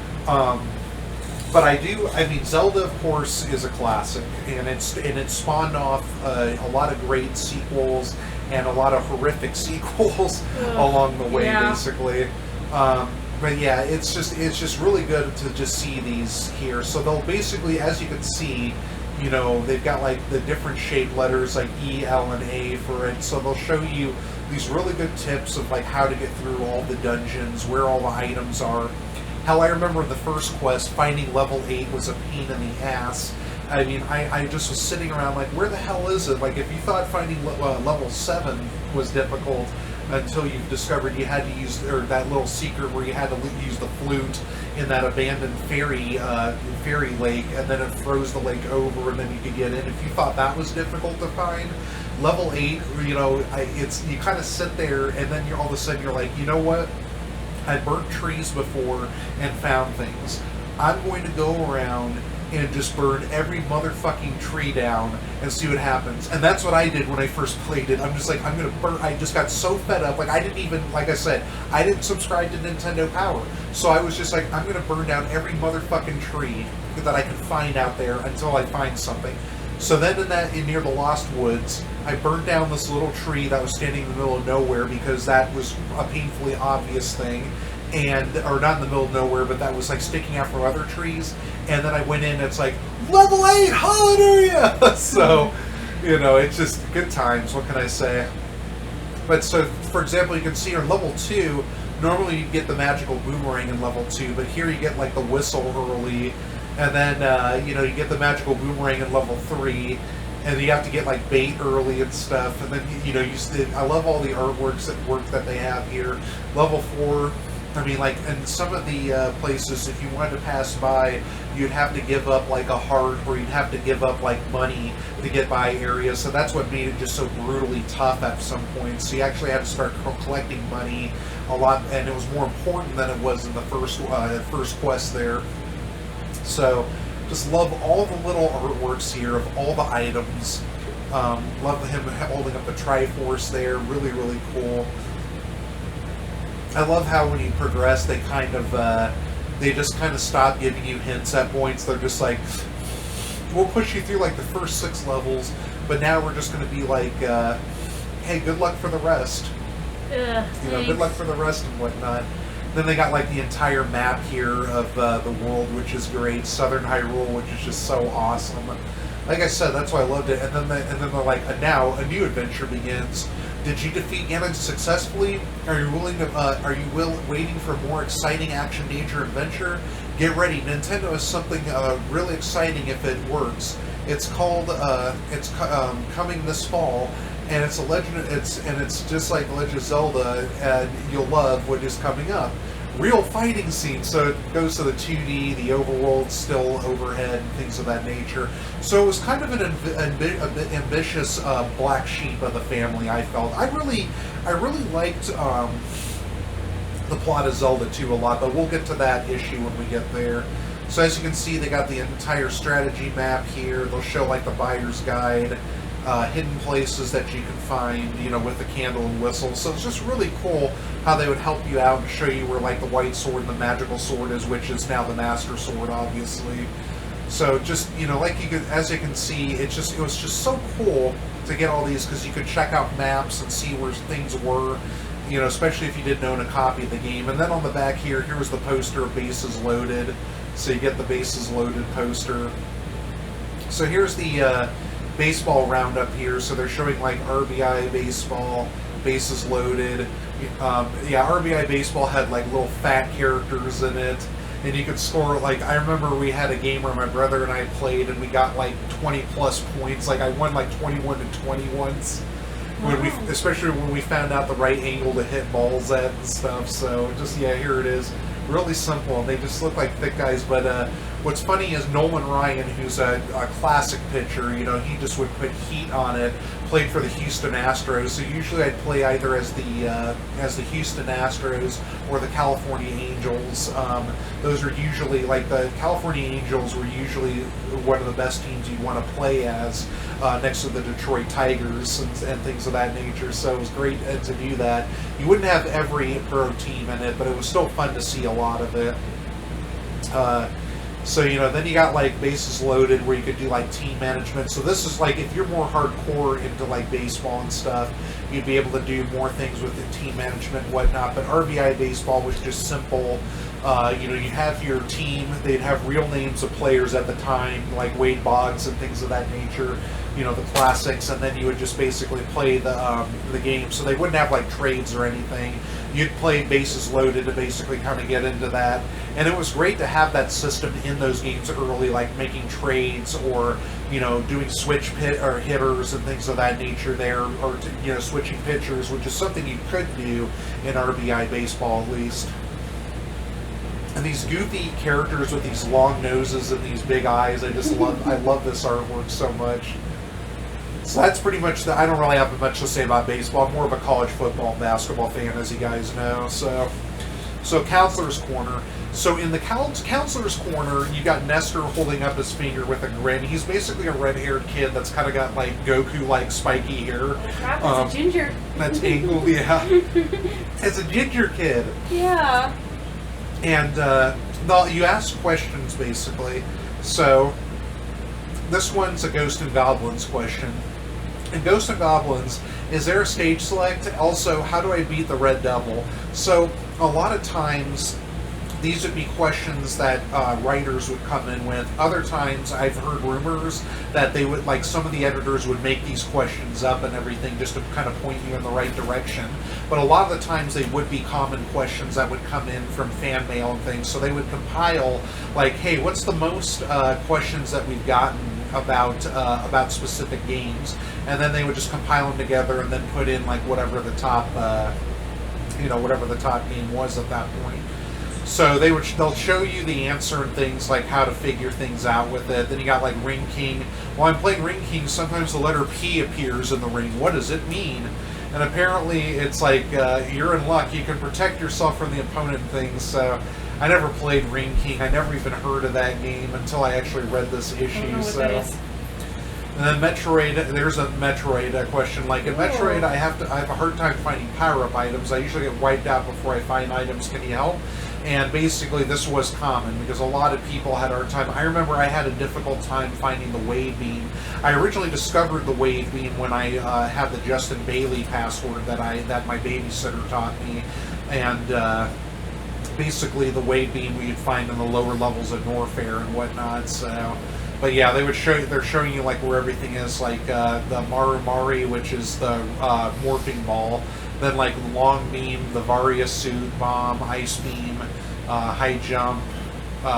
But I mean, Zelda, of course, is a classic, and it spawned off a lot of great sequels and a lot of horrific sequels along the way, basically. But yeah, it's just really good to just see these here. So they'll basically, as you can see, you know, they've got like the different shaped letters like E, L, and A for it. So they'll show you these really good tips of like how to get through all the dungeons, where all the items are. Hell, I remember the first quest, finding level 8 was a pain in the ass. I mean, I just was sitting around like, where the hell is it? Like, if you thought finding level 7 was difficult until you discovered you had to use, or that little secret where you had to use the flute in that abandoned ferry lake, and then it froze the lake over, and then you could get in. If you thought that was difficult to find, level 8, you know, you kind of sit there, and then all of a sudden you're like, you know what? I burnt trees before and found things. I'm going to go around and just burn every motherfucking tree down and see what happens. And that's what I did when I first played it. I'm just like, I'm going to burn. I just got so fed up. Like, I didn't even, like I said, I didn't subscribe to Nintendo Power. So I was just like, I'm going to burn down every motherfucking tree that I can find out there until I find something. So then in near the Lost Woods, I burned down this little tree that was standing in the middle of nowhere because that was a painfully obvious thing. Or not in the middle of nowhere, but that was like sticking out from other trees. And then I went in, it's like, level 8, hallelujah! So, you know, it's just good times, what can I say? But so, for example, you can see on level 2, normally you get the magical boomerang in level 2, but here you get like the whistle early, and then, you know, you get the magical boomerang in level 3, and you have to get like bait early and stuff, and then, you know, I love all the artwork that they have here. Level 4, I mean, like, in some of the places, if you wanted to pass by, you'd have to give up, like, a heart, or you'd have to give up, like, money to get by areas. So that's what made it just so brutally tough at some points. So you actually had to start collecting money a lot, and it was more important than it was in the first quest there. So, just love all the little artworks here of all the items. Love him holding up the Triforce there. Really, really cool. I love how when you progress, they just kind of stop giving you hints at points. They're just like, we'll push you through like the first 6 levels, but now we're just going to be like, hey, good luck for the rest. You know, good luck for the rest and whatnot. Then they got like the entire map here of the world, which is great. Southern Hyrule, which is just so awesome. Like I said, that's why I loved it. And then they're like, now a new adventure begins. Did you defeat Ganon successfully? Are you waiting for more exciting action, nature, adventure? Get ready. Nintendo has something really exciting if it works. It's called coming this fall, and it's a legend. It's just like Legend of Zelda, and you'll love what is coming up. Real fighting scenes, so it goes to the 2D, the overworld still overhead, and things of that nature. So it was kind of a bit ambitious black sheep of the family, I felt. I really liked the plot of Zelda 2 a lot, but we'll get to that issue when we get there. So as you can see, they got the entire strategy map here. They'll show like the buyer's guide, hidden places that you can find, you know, with the candle and whistle. So it's just really cool how they would help you out and show you where like the white sword and the magical sword is, which is now the master sword, obviously. So just, you know, like as you can see, it was just so cool to get all these, because you could check out maps and see where things were, you know, especially if you didn't own a copy of the game. And then on the back here was the poster of Bases Loaded. So you get the Bases Loaded poster. So here's the baseball roundup here. So they're showing like RBI baseball, Bases Loaded. Yeah, RBI baseball had like little fat characters in it, and you could score like, I remember we had a game where my brother and I played, and we got like 20 plus points. Like I won like 21 to 20 once. Especially when we found out the right angle to hit balls at and stuff. So just, yeah, here it is. Really simple, and they just look like thick guys. But what's funny is Nolan Ryan, who's a classic pitcher, you know, he just would put heat on it. Played for the Houston Astros, so usually I'd play either as the Houston Astros or the California Angels. Those are usually, like, the California Angels were usually one of the best teams you'd want to play as, next to the Detroit Tigers and things of that nature. So it was great to do that. You wouldn't have every pro team in it, but it was still fun to see a lot of it. So, then you got like bases loaded where you could do like team management. So this is like if you're more hardcore into like baseball and stuff, you'd be able to do more things with the team management and whatnot. But RBI baseball was just simple. You have your team, they'd have real names of players at the time, like Wade Boggs and things of that nature, the classics, and then you would just basically play the game. So they wouldn't have like trades or anything. You'd play bases loaded to basically kind of get into that. And it was great to have that system in those games early, like making trades or, doing switch pit or hitters and things of that nature there, or, switching pitchers, which is something you could do in RBI baseball at least. And these goofy characters with these long noses and these big eyes, I love this artwork so much. So that's pretty much I don't really have much to say about baseball. I'm more of a college football and basketball fan, as you guys know. So Counselor's Corner. So in the Counselor's Corner, you got Nestor holding up his finger with a grin. He's basically a red-haired kid that's kind of got like Goku-like spiky hair. Oh crap, it's a ginger. That's angled, yeah. It's a ginger kid. Yeah. And you ask questions, basically. So this one's a Ghost and Goblins question. In Ghost and Goblins, is there a stage select? Also, how do I beat the Red Devil? So a lot of times, these would be questions that writers would come in with. Other times, I've heard rumors that they would, like, some of the editors would make these questions up and everything just to kind of point you in the right direction. But a lot of the times, they would be common questions that would come in from fan mail and things. So they would compile, like, hey, what's the most questions that we've gotten about specific games? And then they would just compile them together and then put in, like, whatever the top, whatever the top game was at that point. So they'll show you the answer and things like how to figure things out with it. Then you got like Ring King. While I'm playing Ring King, sometimes the letter P appears in the ring. What does it mean? And apparently it's like you're in luck. You can protect yourself from the opponent and things. So I never played Ring King. I never even heard of that game until I actually read this issue. I don't know what that is. And then Metroid, there's a Metroid question. Like in Metroid, I have a hard time finding power-up items. I usually get wiped out before I find items. Can you help? And basically this was common because a lot of people had a hard time. I remember I had a difficult time finding the wave beam. I originally discovered the wave beam when I had the Justin Bailey password that my babysitter taught me. And basically the wave beam we'd find in the lower levels of Norfair and whatnot. So, but yeah, they're showing you like where everything is, like the Marumari, which is the morphing ball. Then like long beam, the Varia suit, bomb, ice beam, high jump,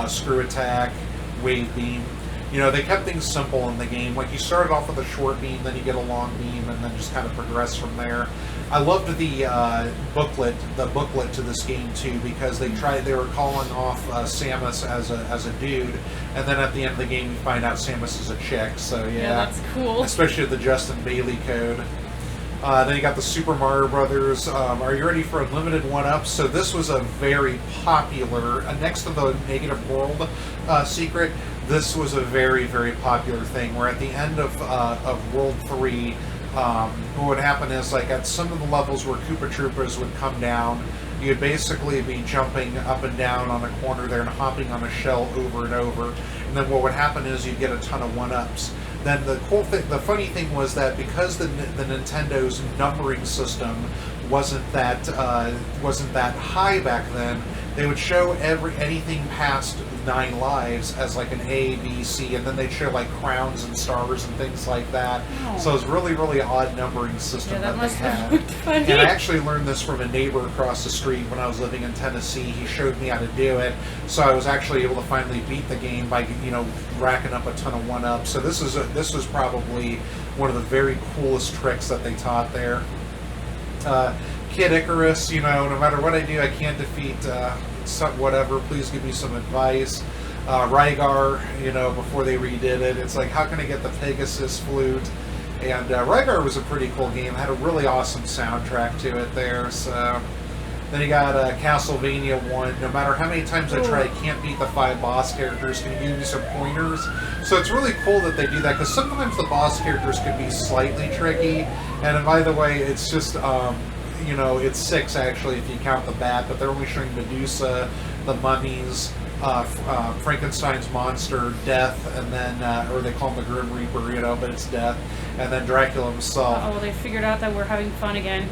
screw attack, wave beam. They kept things simple in the game. Like you started off with a short beam, then you get a long beam, and then just kind of progress from there. I loved the booklet to this game too, because they were calling off Samus as a dude, and then at the end of the game you find out Samus is a chick. So yeah, that's cool. Especially the Justin Bailey code. Then you got the Super Mario Brothers. Are you ready for Unlimited 1-Up? So this was a very popular, next to the Negative World secret, this was a very, very popular thing, where at the end of World 3, what would happen is, like, at some of the levels where Koopa Troopas would come down, you'd basically be jumping up and down on a corner there and hopping on a shell over and over. And then what would happen is you'd get a ton of 1-ups. Then the funny thing was that because the Nintendo's numbering system wasn't that high back then, they would show anything past 9 lives as like an A, B, C, and then they'd show like crowns and stars and things like that. Oh. So it was really, really odd numbering system that they had. And I actually learned this from a neighbor across the street when I was living in Tennessee. He showed me how to do it, so I was actually able to finally beat the game by racking up a ton of 1-ups. So this was probably one of the very coolest tricks that they taught there. Kid Icarus, no matter what I do, I can't defeat whatever. Please give me some advice. Rygar, before they redid it, it's like, how can I get the Pegasus flute? And Rygar was a pretty cool game. It had a really awesome soundtrack to it there. So then you got Castlevania 1. No matter how many times I try, I can't beat the 5 boss characters. Can you give me some pointers? So it's really cool that they do that, because sometimes the boss characters can be slightly tricky. And by the way, it's just it's 6 actually if you count the bat, but they're only showing Medusa, the mummies, Frankenstein's monster, Death, and then, or they call him the Grim Reaper, you know, but it's Death, and then Dracula himself. Oh, they figured out that we're having fun again.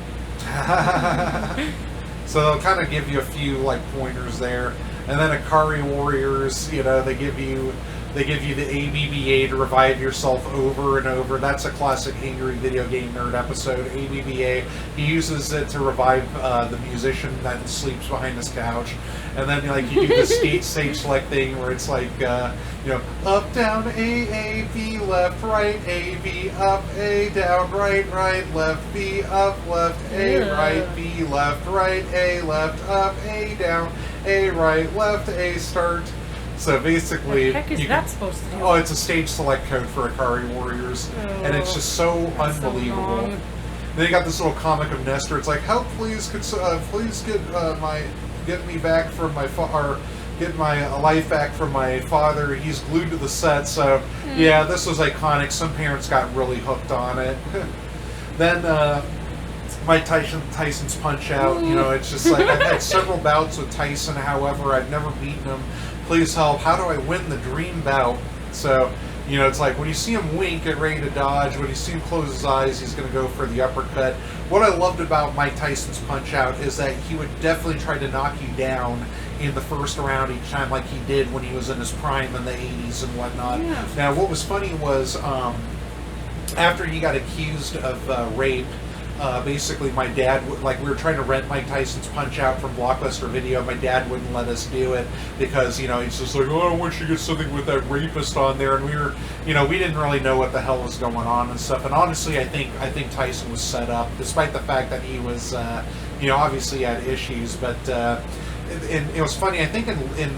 So they'll kind of give you a few like pointers there, and then Akari Warriors, you know, they give you the ABBA to revive yourself over and over. That's a classic Angry Video Game Nerd episode. ABBA, he uses it to revive the musician that sleeps behind his couch, and then like you do the stage select thing where it's like you know, up down A B left right A B up A down right left B up left A right B left right A left up A down A right left A start. So basically, What the heck is that supposed to do? Oh, it's a stage select code for Akari Warriors, and it's just so unbelievable. So then you got this little comic of Nestor. It's like, help, please get me back from my get my life back from my father. He's glued to the set. So yeah, this was iconic. Some parents got really hooked on it. Then Mike Tyson's Punch Out. You know, it's just like I've had several bouts with Tyson. However, I've never beaten him. Please help. How do I win the dream bout? So, you know, it's like when you see him wink, get ready to dodge. When you see him close his eyes, he's going to go for the uppercut. What I loved about Mike Tyson's Punch Out is that he would definitely try to knock you down in the first round each time, like he did when he was in his prime in the 80s and whatnot. Yeah. Now, what was funny was after he got accused of rape, basically my dad, like we were trying to rent Mike Tyson's Punch Out from Blockbuster Video. My dad wouldn't let us do it because, you know, he's just like, oh, I want you to get something with that rapist on there. And we were, you know, we didn't really know what the hell was going on and stuff. And honestly, I think Tyson was set up, despite the fact that he was, you know, obviously had issues. But and it was funny, I think in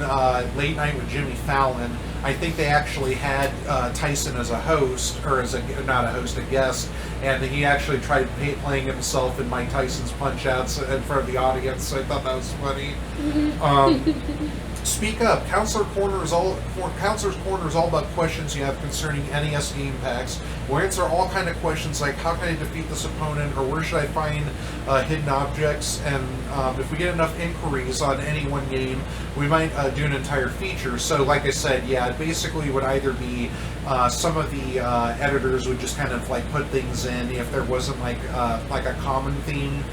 Late Night with Jimmy Fallon, I think they actually had Tyson as a host, or as not a host, a guest, and he actually tried playing himself in Mike Tyson's Punch Outs in front of the audience, so I thought that was funny. Speak Up. Counselor's Corner is all about questions you have concerning NES game packs. We'll answer all kind of questions like how can I defeat this opponent, or where should I find hidden objects, and if we get enough inquiries on any one game, we might do an entire feature. So like I said, yeah, it basically would either be some of the editors would just kind of like put things in if there wasn't like a common theme,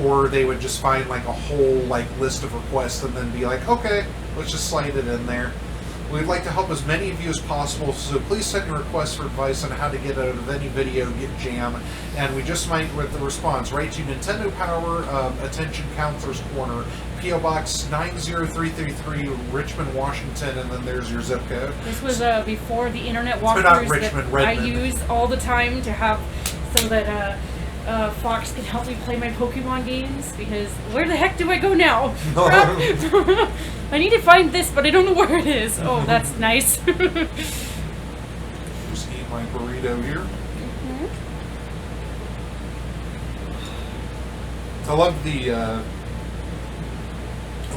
or they would just find like a whole like list of requests and then be like, okay, let's just slide it in there. We'd like to help as many of you as possible, so please send your requests for advice on how to get out of any video jam, and we just might with the response. Write to Nintendo Power, Attention Counselor's Corner, P.O. Box 90333, Richmond, Washington, and then there's your zip code. This was before the internet walkthroughs not Richmond, that Redmond. I use all the time to have, so that Fox can help me play my Pokemon games, because where the heck do I go now? I need to find this, but I don't know where it is. Oh, that's nice. Just eat my burrito here. I love the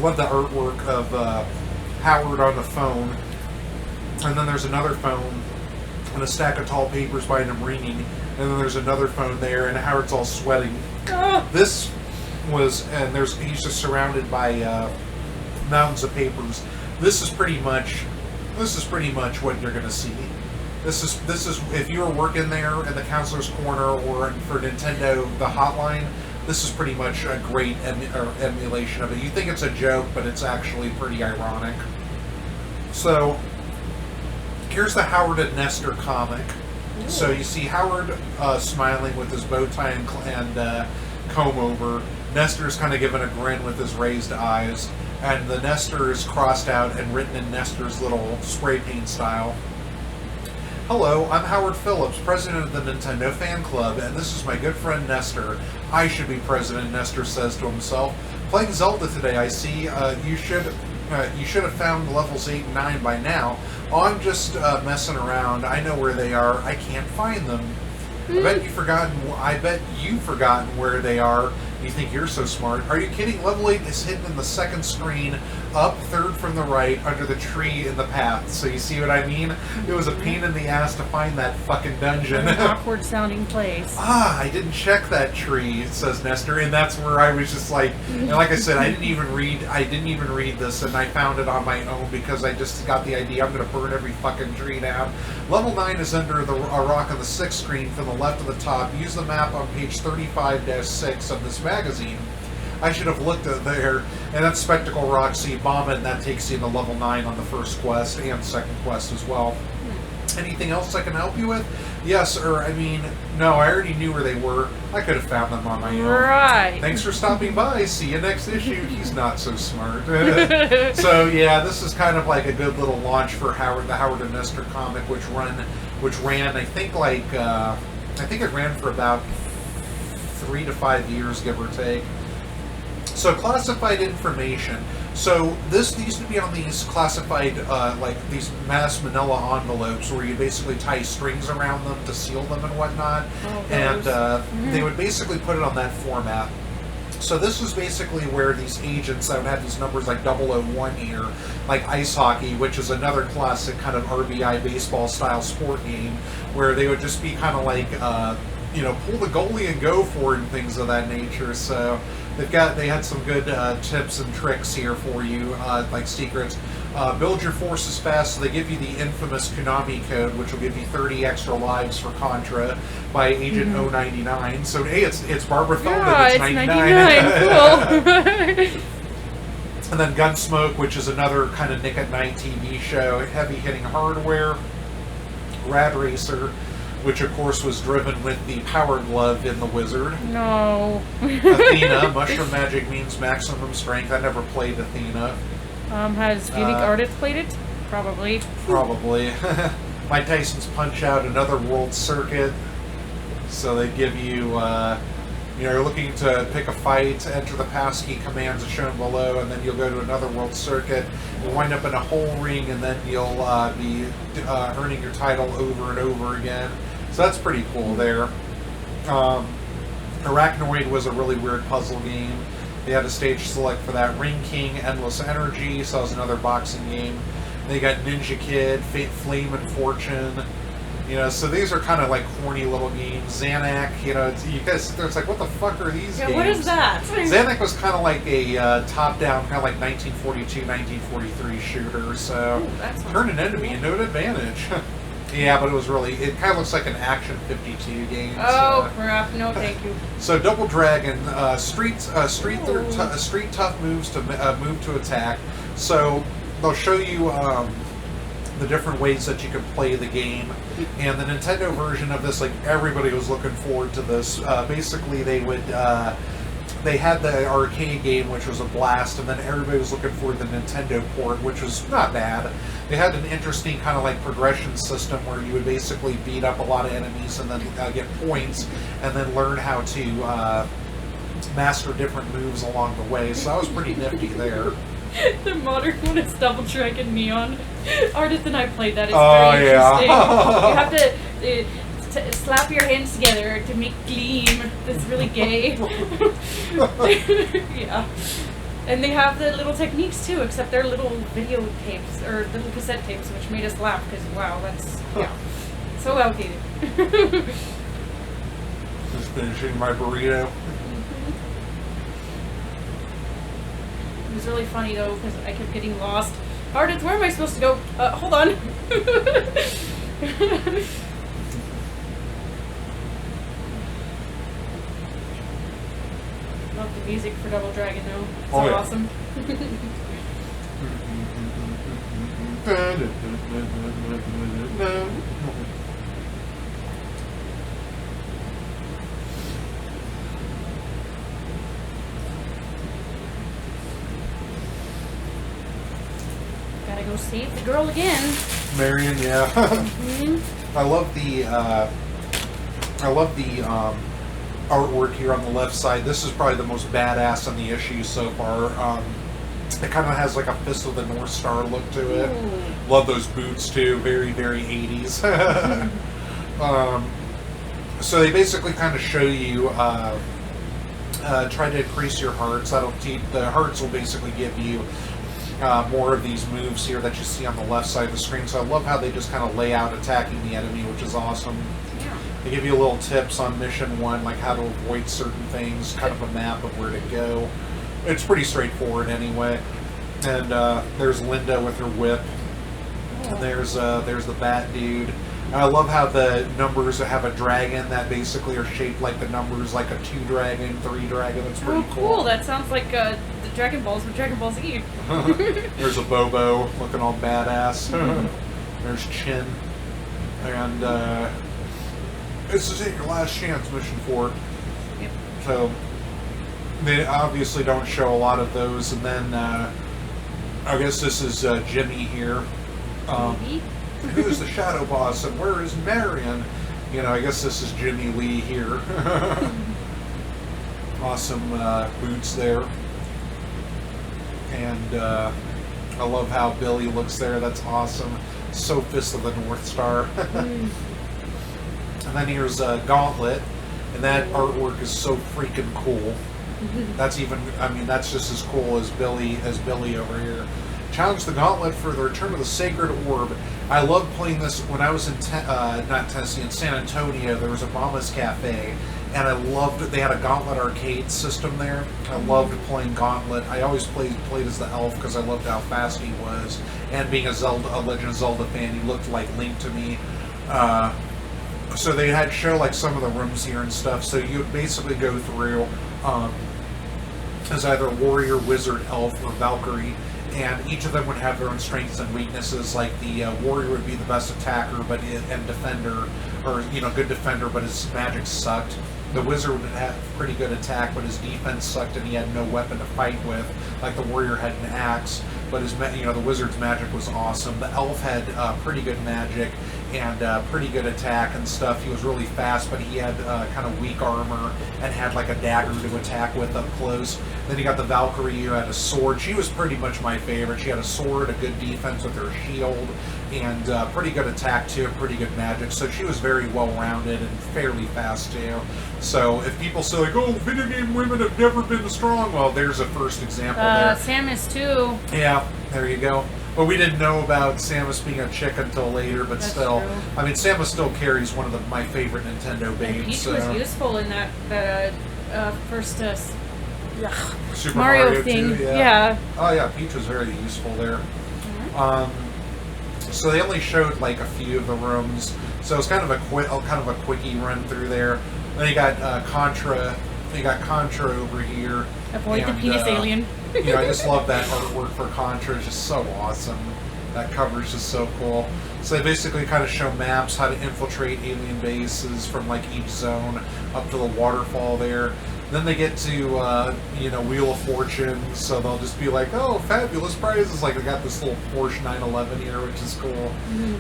artwork of Howard on the phone, and then there's another phone and a stack of tall papers behind him ringing, and then there's another phone there, and Howard's all sweating. This was, and he's just surrounded by mountains of papers. This is pretty much what you're gonna see. This is if you were working there in the Counselor's Corner or for Nintendo, the hotline. This is pretty much a great emulation of it. You think it's a joke, but it's actually pretty ironic. So here's the Howard and Nestor comic. Ooh. So you see Howard smiling with his bow tie and comb over. Nestor's kind of giving a grin with his raised eyes, and the Nestor is crossed out and written in Nestor's little spray paint style. Hello, I'm Howard Phillips, president of the Nintendo Fan Club, and this is my good friend Nestor. I should be president, Nestor says to himself. Playing Zelda today, I see. You should have found levels 8 and 9 by now. Oh, I'm just messing around. I know where they are. I can't find them. I bet you've forgotten where they are. You think you're so smart. Are you kidding? Level 8 is hidden in the second screen, up third from the right, under the tree in the path. So you see what I mean? It was a pain in the ass to find that fucking dungeon. An awkward sounding place. I didn't check that tree, says Nestor, and that's where I was just like, and like I said, I didn't even read this, and I found it on my own because I just got the idea I'm going to burn every fucking tree down. Level 9 is under a rock on the 6th screen from the left of the top. Use the map on page 35-6 of this magazine. I should have looked at there, and that's Spectacle Rock, so you bomb it, and that takes you to level 9 on the first quest and second quest as well. Anything else I can help you with? Yes, or I mean, no, I already knew where they were. I could have found them on my own. Right. Thanks for stopping by. See you next issue. He's not so smart. So yeah, this is kind of like a good little launch for the Howard and Nestor comic, which ran I think it ran for about 3 to 5 years, give or take. So classified information. So this used to be on these classified, like these mass manila envelopes where you basically tie strings around them to seal them and whatnot. And they would basically put it on that format. So this was basically where these agents that would have these numbers like 001 here, like ice hockey, which is another classic kind of RBI baseball style sport game, where they would just be kind of like, pull the goalie and go for it and things of that nature. So they had some good tips and tricks here for you, like secrets. Build your forces fast. So they give you the infamous Konami code, which will give you 30 extra lives for Contra by Agent 099. So hey, it's Barbara Feldman. Yeah, it's 99. Cool. And then Gunsmoke, which is another kind of Nick at Night TV show. Heavy hitting hardware. Rad Racer, which of course was driven with the Power Glove in The Wizard. No. Athena, Mushroom Magic means maximum strength. I never played Athena. Has Unique Artist played it? Probably. Probably. Mike Tyson's Punch Out, another world circuit. So they give you, you're looking to pick a fight, enter the passkey commands as shown below, and then you'll go to another world circuit. You'll wind up in a whole ring, and then you'll be earning your title over and over again. So that's pretty cool there. Arachnoid was a really weird puzzle game. They had a stage select for that. Ring King, Endless Energy, so that was another boxing game. They got Ninja Kid, Fate, Flame and Fortune. So these are kind of like corny little games. Xanac, you guys sit there, it's like, what the fuck are these games? What is that? Xanac was kind of like a top-down, kind of like 1942, 1943 shooter, so turned an enemy into an advantage. Yeah, but it kind of looks like an Action 52 game. Oh, crap. No, thank you. So Double Dragon, street tough moves to move to attack. So they'll show you the different ways that you can play the game. And the Nintendo version of this, like everybody was looking forward to this. Basically, they had the arcade game, which was a blast, and then everybody was looking for the Nintendo port, which was not bad. They had an interesting kind of like progression system where you would basically beat up a lot of enemies and then get points, and then learn how to master different moves along the way. So that was pretty nifty there. The modern one is Double Dragon Neon. Artist and I played that. It's very interesting. You have to slap your hands together to make gleam. That's really gay. Yeah. And they have the little techniques too, except they're little video tapes, or little cassette tapes, which made us laugh because, wow, that's, so outdated. Just finishing my burrito. It was really funny though, because I kept getting lost. Ardith, where am I supposed to go? Hold on. Love the music for Double Dragon though. It's so awesome. Gotta go save the girl again. Marion, yeah. I love the artwork here on the left side. This is probably the most badass on the issue so far. It kind of has like a Fist of the North Star look to it. Ooh. Love those boots too. Very, very 80s. So they basically kind of show you try to increase your hearts. The hearts will basically give you more of these moves here that you see on the left side of the screen. So I love how they just kind of lay out attacking the enemy, which is awesome. Yeah. They give you little tips on mission 1, like how to avoid certain things, kind of a map of where to go. It's pretty straightforward anyway. And there's Linda with her whip. And there's the Bat Dude. I love how the numbers have a dragon that basically are shaped like the numbers, like a 2 dragon, 3 dragon. That's pretty cool. That sounds like the Dragon Balls with Dragon Ball Z. There's a Bobo looking all badass. There's Chin. And this is your last chance, mission 4. Yep. So they obviously don't show a lot of those. And then I guess this is Jimmy here. Who is the shadow boss and where is Marion? You know, I guess this is Jimmy Lee here. Awesome boots there. And I love how Billy looks there. That's awesome. So Fist of the North Star. And then here's Gauntlet. And that artwork is so freaking cool. That's just as cool as Billy over here. Challenge the Gauntlet for the return of the Sacred Orb. I loved playing this when I was in not Tennessee, in San Antonio. There was a Mama's Cafe, and I loved it. They had a Gauntlet arcade system there. I loved playing Gauntlet. I always played as the elf because I loved how fast he was, and being a Legend of Zelda fan, he looked like Link to me. So they had show like some of the rooms here and stuff. So you would basically go through as either warrior, wizard, elf, or Valkyrie. And each of them would have their own strengths and weaknesses. Like the warrior would be the best attacker, and defender, or good defender, but his magic sucked. The wizard would have pretty good attack, but his defense sucked, and he had no weapon to fight with. Like the warrior had an axe, but the wizard's magic was awesome. The elf had pretty good magic and pretty good attack and stuff. He was really fast, but he had kind of weak armor and had like a dagger to attack with up close. Then you got the Valkyrie who had a sword. She was pretty much my favorite. She had a sword, a good defense with her shield, and pretty good attack too, and pretty good magic. So she was very well-rounded and fairly fast too. So if people say like, oh, video game women have never been strong, well, there's a first example there. Samus too. Yeah, there you go. But we didn't know about Samus being a chick until later, but That's still. True. I mean, Samus still carries one of my favorite Nintendo babes. Peach was useful in that first Super Mario thing. 2, yeah. Oh yeah, Peach was very useful there. So they only showed like a few of the rooms, so it's kind of a quickie run through there. Then you got Contra. You got Contra over here. Avoid the penis alien. I just love that artwork for Contra. It's just so awesome. That cover is just so cool. So they basically kind of show maps, how to infiltrate alien bases from like each zone up to the waterfall there. Then they get to, Wheel of Fortune, so they'll just be like, oh, fabulous prizes. Like, they got this little Porsche 911 here, which is cool.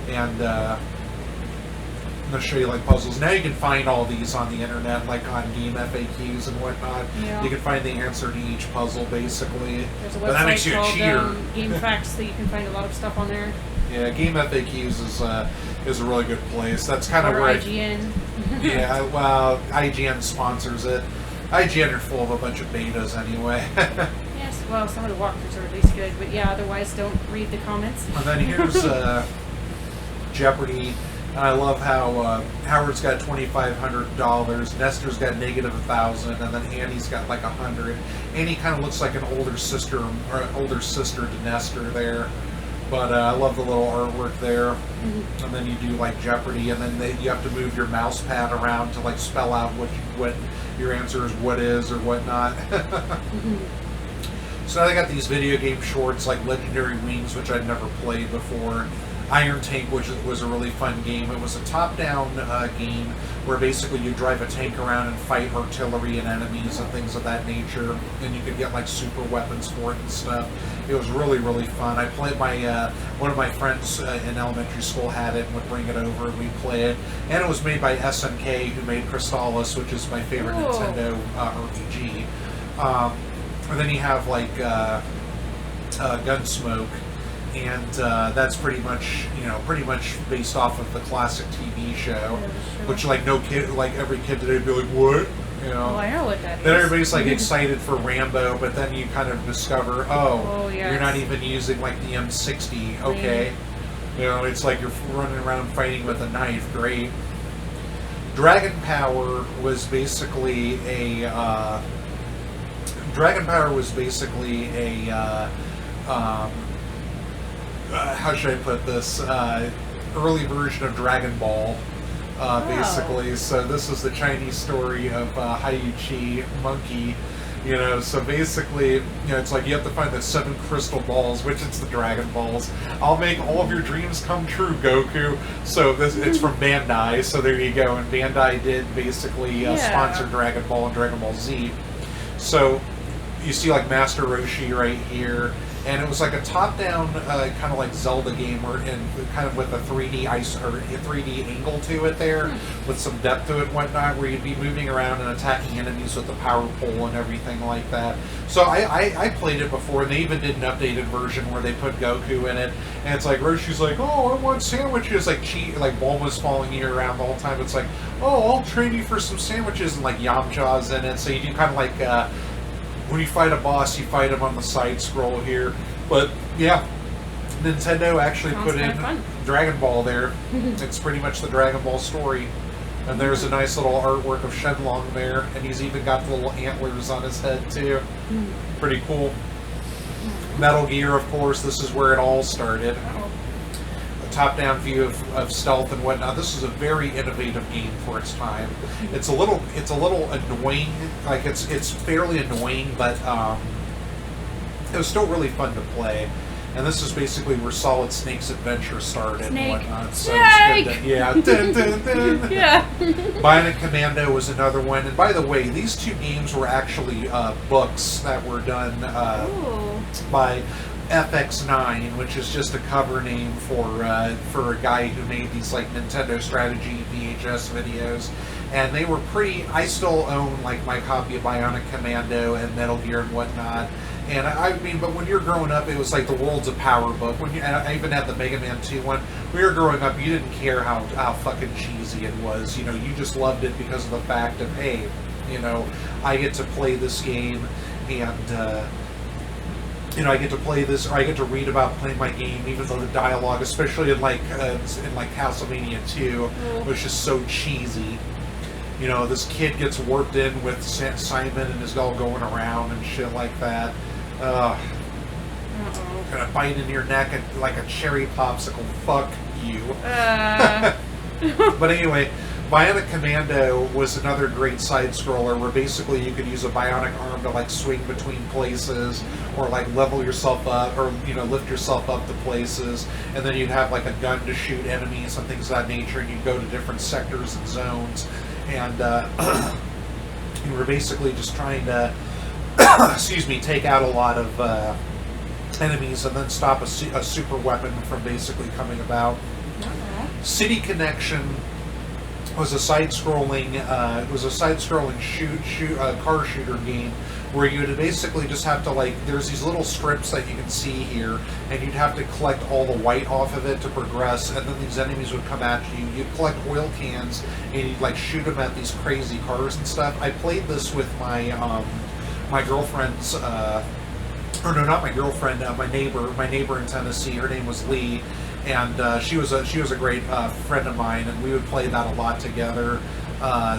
And they'll show you, like, puzzles. Now you can find all these on the internet, like on Game FAQs and whatnot. Yeah. You can find the answer to each puzzle, basically. There's a but that makes website you a cheater. called Game Facts that you can find a lot of stuff on there. Yeah, Game FAQs is a really good place. That's kind of where IGN. Yeah, well, IGN sponsors it. IGN are full of a bunch of betas anyway. Yes, well, some of the walkthroughs are at least good, but yeah, otherwise don't read the comments. And then here's Jeopardy. And I love how Howard's got $2,500, Nestor's got -1,000, and then Annie's got like 100. Annie kind of looks like an older sister to Nestor there. But I love the little artwork there. And then you do like Jeopardy, and then you have to move your mouse pad around to like spell out what your answer is, what is or whatnot. So now they got these video game shorts like Legendary Wings, which I'd never played before. Iron Tank, which was a really fun game. It was a top-down game where basically you drive a tank around and fight artillery and enemies and things of that nature, and you could get like super weapons for it and stuff. It was really, really fun. I played one of my friends in elementary school had it and would bring it over and we'd play it. And it was made by SNK, who made Crystallis, which is my favorite Nintendo RPG. And then you have like Gunsmoke. And that's pretty much based off of the classic TV show, which like every kid today would be like, what? You know? Oh, I know what that is. Then everybody's like excited for Rambo, but then you kind of discover, yes. you're not even using like the M60. Okay, you know, it's like you're running around fighting with a knife. Great. Dragon Power was basically a how should I put this? Early version of Dragon Ball. Basically, so this is the Chinese story of Hai-Chi Monkey, you know. So basically, you know, it's like you have to find the 7 crystal balls, which it's the Dragon Balls. I'll make all of your dreams come true, Goku. So it's from Bandai. So there you go. And Bandai did basically sponsor Dragon Ball and Dragon Ball Z. So you see like Master Roshi right here. And it was like a top-down kind of like Zelda game, and kind of with a 3D or a 3D angle to it there, with some depth to it and whatnot, where you'd be moving around and attacking enemies with the power pole and everything like that. So I played it before, and they even did an updated version where they put Goku in it, and it's like Roshi's like, oh, I want sandwiches, like Bulma's following you around the whole time. It's like, oh, I'll trade you for some sandwiches, and like Yamcha's in it. So you do kind of like. When you fight a boss, you fight him on the side scroll here. But yeah, Nintendo actually put in Dragon Ball there. It's pretty much the Dragon Ball story. And there's a nice little artwork of Shenlong there, and he's even got the little antlers on his head too. Pretty cool. Metal Gear, of course, this is where it all started. Top-down view of stealth and whatnot. This is a very innovative game for its time. It's a little annoying. Like it's fairly annoying, but it was still really fun to play. And this is basically where Solid Snake's adventure started and whatnot. So Snake! Dun, dun, dun. Yeah. Bionic Commando was another one. And by the way, these 2 games were actually books that were done by FX9, which is just a cover name for a guy who made these like Nintendo strategy VHS videos, and they were pretty. I still own like my copy of Bionic Commando and Metal Gear and whatnot. And I mean, but when you're growing up, it was like the Worlds of Power book. I even had the Mega Man 2 one. When you were growing up, you didn't care how fucking cheesy it was. You know, you just loved it because of the fact of, hey, you know, I get to play this game, and you know, I get to play this, or I get to read about playing my game, even though the dialogue, especially in like Castlevania 2, was just so cheesy. You know, this kid gets warped in with Simon and is all going around and shit like that. Gonna bite into your neck and like a cherry popsicle. Fuck you. But anyway, Bionic Commando was another great side-scroller where basically you could use a bionic arm to like swing between places, or like level yourself up, or you know, lift yourself up to places, and then you'd have like a gun to shoot enemies and things of that nature, and you'd go to different sectors and zones, and you were basically just trying to excuse me, take out a lot of enemies and then stop a super weapon from basically coming about. City Connection was a side-scrolling car shooter game where you would basically just have to, like, there's these little strips that you can see here, and you'd have to collect all the white off of it to progress, and then these enemies would come at you. You'd collect oil cans, and you'd, like, shoot them at these crazy cars and stuff. I played this with my my girlfriend's, or no, not my girlfriend, my neighbor in Tennessee. Her name was Lee. And she was a great friend of mine, and we would play that a lot together.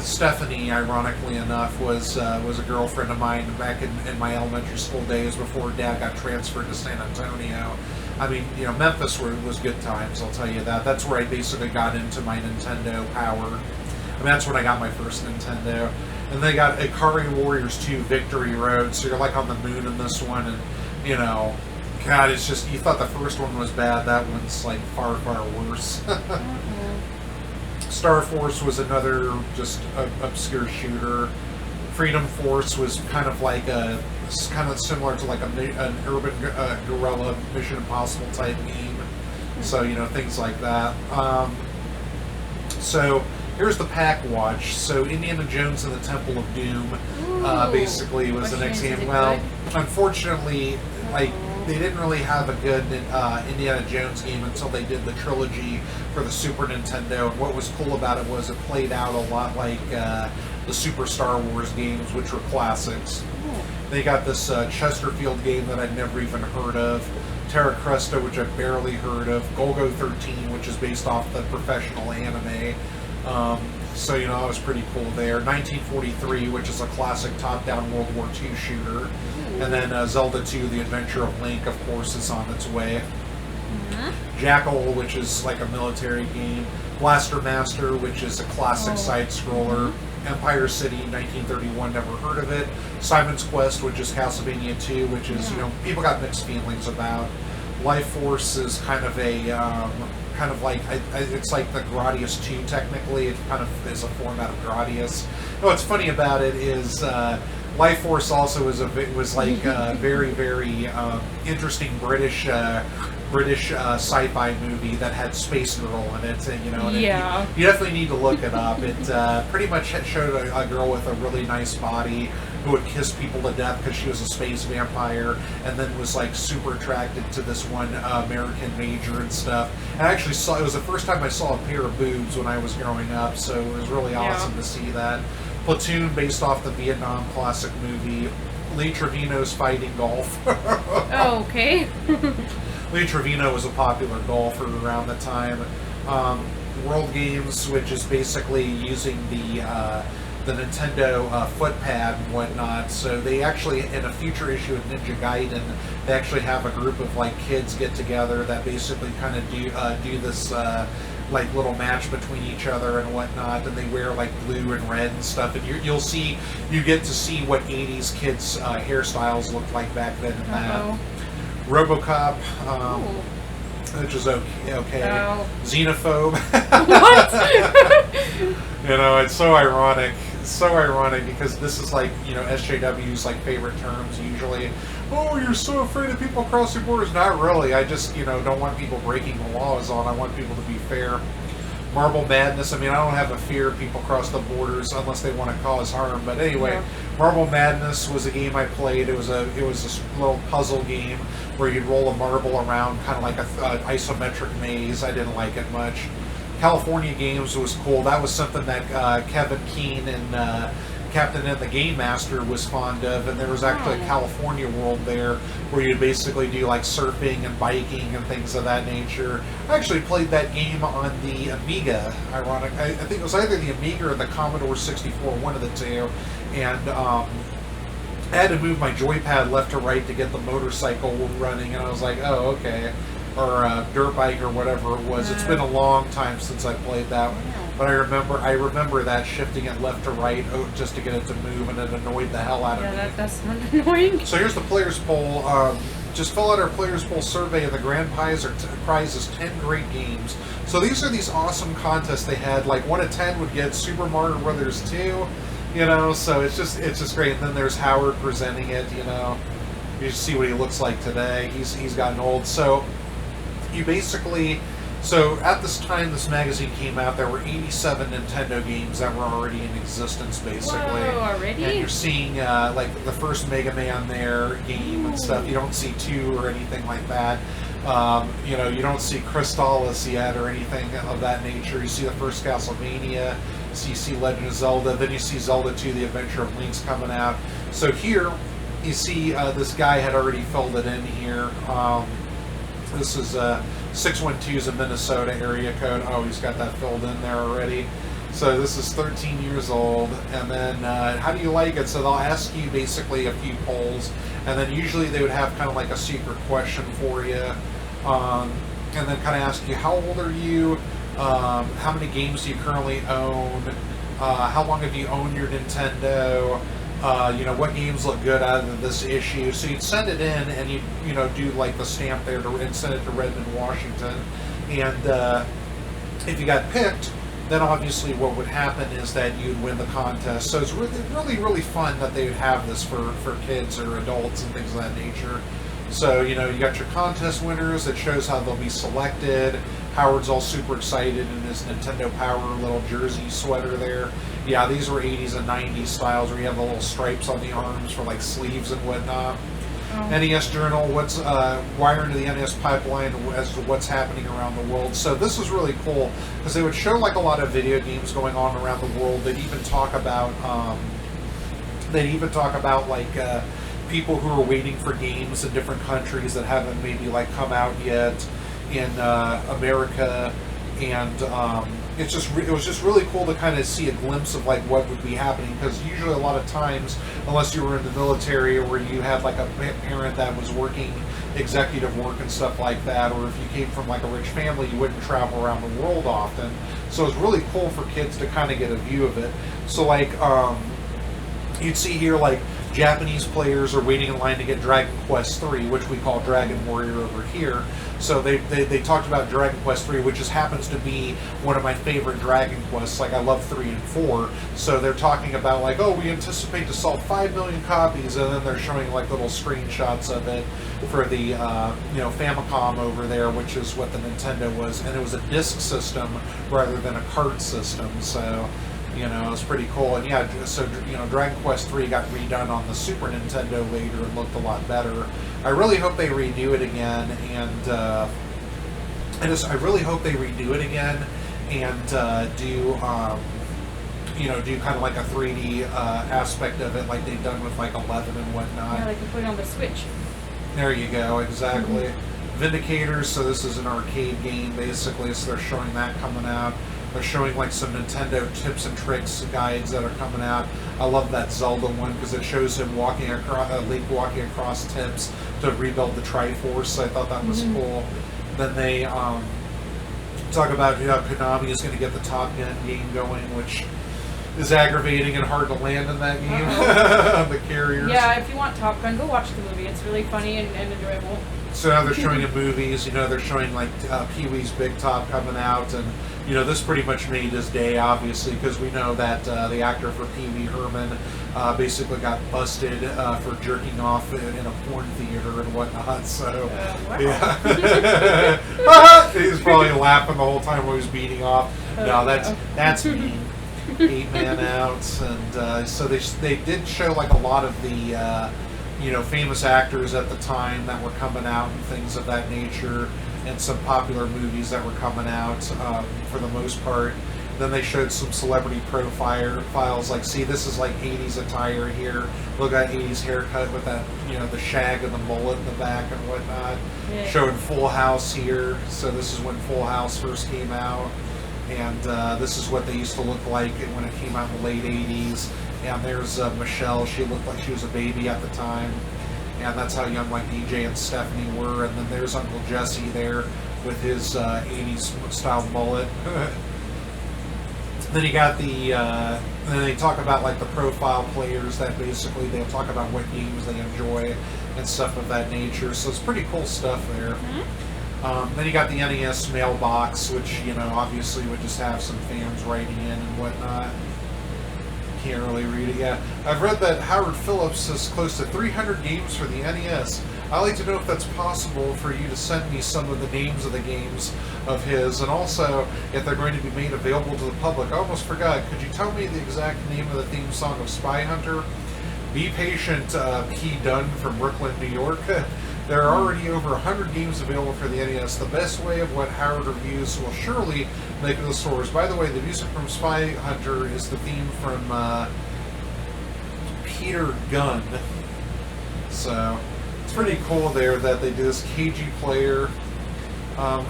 Stephanie, ironically enough, was a girlfriend of mine back in my elementary school days before Dad got transferred to San Antonio. I mean, you know, Memphis was good times, I'll tell you that. That's where I basically got into my Nintendo power. I mean, that's when I got my first Nintendo. And they got Ikari Warriors 2 Victory Road, so you're like on the moon in this one, and, you know, God, it's just, you thought the first one was bad, that one's like far, far worse. Star Force was another just obscure shooter. Freedom Force was kind of like kind of similar to like an urban guerrilla Mission Impossible type game. So, you know, things like that. So here's the Pack Watch. So Indiana Jones and the Temple of Doom basically was the next game. Well, unfortunately, like, they didn't really have a good Indiana Jones game until they did the trilogy for the Super Nintendo. And what was cool about it was it played out a lot like the Super Star Wars games, which were classics. Oh. They got this Chesterfield game that I'd never even heard of, Terra Cresta, which I've barely heard of, Golgo 13, which is based off the professional anime. So, you know, that was pretty cool there. 1943, which is a classic top-down World War II shooter. And then Zelda 2, The Adventure of Link, of course, is on its way. Jackal, which is like a military game. Blaster Master, which is a classic side-scroller. Empire City, 1931, never heard of it. Simon's Quest, which is Castlevania 2, which is, you know, people got mixed feelings about. Life Force is kind of a, it's like the Gradius 2 technically. It kind of is a format of Gradius. What's funny about it is Life Force also was like a very, very interesting British sci-fi movie that had Space Girl in it, and, you know, and you definitely need to look it up. It pretty much showed a girl with a really nice body who would kiss people to death because she was a space vampire, and then was like super attracted to this one American major and stuff. And I actually saw, it was the first time I saw a pair of boobs when I was growing up, so it was really awesome to see that. Platoon, based off the Vietnam classic movie. Lee Trevino's Fighting Golf. Oh, okay. Lee Trevino was a popular golfer around the time. World Games, which is basically using the Nintendo footpad and whatnot. So they actually, in a future issue of Ninja Gaiden, they actually have a group of like kids get together that basically kind of do this like little match between each other and whatnot, and they wear like blue and red and stuff, and you get to see what 80s kids hairstyles looked like back then in that. RoboCop, which is okay. Oh. Xenophobe. What? You know, it's so ironic. It's so ironic because this is like, you know, SJW's like favorite terms usually. Oh, you're so afraid of people crossing borders. Not really. I just, you know, don't want people breaking the laws on. I want people to be fair. Marble Madness. I mean, I don't have a fear of people cross the borders unless they want to cause harm. But anyway, Marble Madness was a game I played. It was a little puzzle game where you'd roll a marble around, kind of like an isometric maze. I didn't like it much. California Games was cool. That was something that Kevin Keane and Captain and the Game Master was fond of, and there was actually a California world there where you'd basically do like surfing and biking and things of that nature. I actually played that game on the Amiga, ironic. I think it was either the Amiga or the Commodore 64, one of the two, and I had to move my joypad left to right to get the motorcycle running, and I was like, oh, okay. Or dirt bike or whatever it was. It's been a long time since I played that one. But I remember that shifting it left to right just to get it to move, and it annoyed the hell out of me. Yeah, that's annoying. So here's the Players Poll. Just fill out our Players Poll survey, and the grand prize is 10 great games. So these are these awesome contests they had. Like 1 of 10 would get Super Mario Brothers 2. You know, so it's just great. And then there's Howard presenting it. You know, you see what he looks like today. He's gotten old. So you basically, so at this time this magazine came out, there were 87 Nintendo games that were already in existence, basically. Whoa, already? And you're seeing like the first Mega Man there game and stuff. You don't see 2 or anything like that. You know, you don't see Crystalis yet or anything of that nature. You see the first Castlevania, so you see Legend of Zelda, then you see Zelda 2, The Adventure of Link's coming out. So here, you see this guy had already filled it in here. This is 612 is a Minnesota area code. Oh, he's got that filled in there already. So this is 13 years old. And then how do you like it? So they'll ask you basically a few polls, and then usually they would have kind of like a secret question for you, and then kind of ask you, how old are you? How many games do you currently own? How long have you owned your Nintendo? You know, what games look good out of this issue? So you'd send it in, and you know, do like the stamp there and send it to Redmond, Washington. And if you got picked, then obviously what would happen is that you'd win the contest. So it's really fun that they would have this for kids or adults and things of that nature. So, you know, you got your contest winners. It shows how they'll be selected. Howard's all super excited in his Nintendo Power little jersey sweater there. Yeah, these were 80s and 90s styles where you have the little stripes on the arms for like sleeves and whatnot. NES Journal, what's wire into the NES pipeline as to what's happening around the world. So this was really cool because they would show like a lot of video games going on around the world. They'd even talk about like people who are waiting for games in different countries that haven't maybe like come out yet in America, and it was just really cool to kind of see a glimpse of like what would be happening, because usually a lot of times, unless you were in the military or you had like a parent that was working executive work and stuff like that, or if you came from like a rich family, you wouldn't travel around the world often. So it's really cool for kids to kind of get a view of it. So like you'd see here like Japanese players are waiting in line to get Dragon Quest III, which we call Dragon Warrior over here. So they talked about Dragon Quest III, which just happens to be one of my favorite Dragon Quests. Like I love 3 and 4. So they're talking about like, oh, we anticipate to sell 5 million copies, and then they're showing like little screenshots of it for the Famicom over there, which is what the Nintendo was, and it was a disc system rather than a cart system. So it was pretty cool. And yeah, so Dragon Quest III got redone on the Super Nintendo later and looked a lot better. I really hope they redo it again, and I really hope they redo it again and do kind of like a 3D aspect of it, like they've done with like 11 and whatnot. Yeah, they can put it on the Switch. There you go, exactly. Mm-hmm. Vindicators. So this is an arcade game basically. So they're showing that coming out. They're showing like some Nintendo tips and tricks guides that are coming out. I love that Zelda one because it shows him walking across, Link walking across tips to rebuild the Triforce. So I thought that was cool. Then they talk about Konami is going to get the Top Gun game going, which is aggravating and hard to land in that game. The carriers. Yeah, if you want Top Gun, go watch the movie. It's really funny and enjoyable. So now they're showing in movies, they're showing like Pee-wee's Big Top coming out, and this pretty much made his day, obviously, because we know that the actor for Pee-wee Herman basically got busted for jerking off in a porn theater and whatnot. So wow. Yeah, he was probably laughing the whole time while he was beating off. No, that's mean. 8-Man Out, and so they did show like a lot of the famous actors at the time that were coming out and things of that nature, and some popular movies that were coming out for the most part. Then they showed some celebrity profiles, like, see, this is like 80s attire here. Look at 80s haircut with that, the shag and the mullet in the back and whatnot. Yeah. Showing Full House here. So this is when Full House first came out. And this is what they used to look like when it came out in the late 80s. And there's Michelle. She looked like she was a baby at the time. And that's how young like DJ and Stephanie were. And then there's Uncle Jesse there with his 80s style mullet. Then you got then they talk about like the profile players that basically they'll talk about what games they enjoy and stuff of that nature. So it's pretty cool stuff there. Mm-hmm. Then you got the NES mailbox, which obviously would just have some fans writing in and whatnot. Can't really read it yet. I've read that Howard Phillips has close to 300 games for the NES. I'd like to know if that's possible for you to send me some of the names of the games of his, and also if they're going to be made available to the public. I almost forgot. Could you tell me the exact name of the theme song of Spy Hunter? Be patient, P. Dunn from Brooklyn, New York. There are already over 100 games available for the NES. The best way of what Howard reviews will surely make it to the stores. By the way, the music from Spy Hunter is the theme from Peter Gunn. So it's pretty cool there that they do this KG player.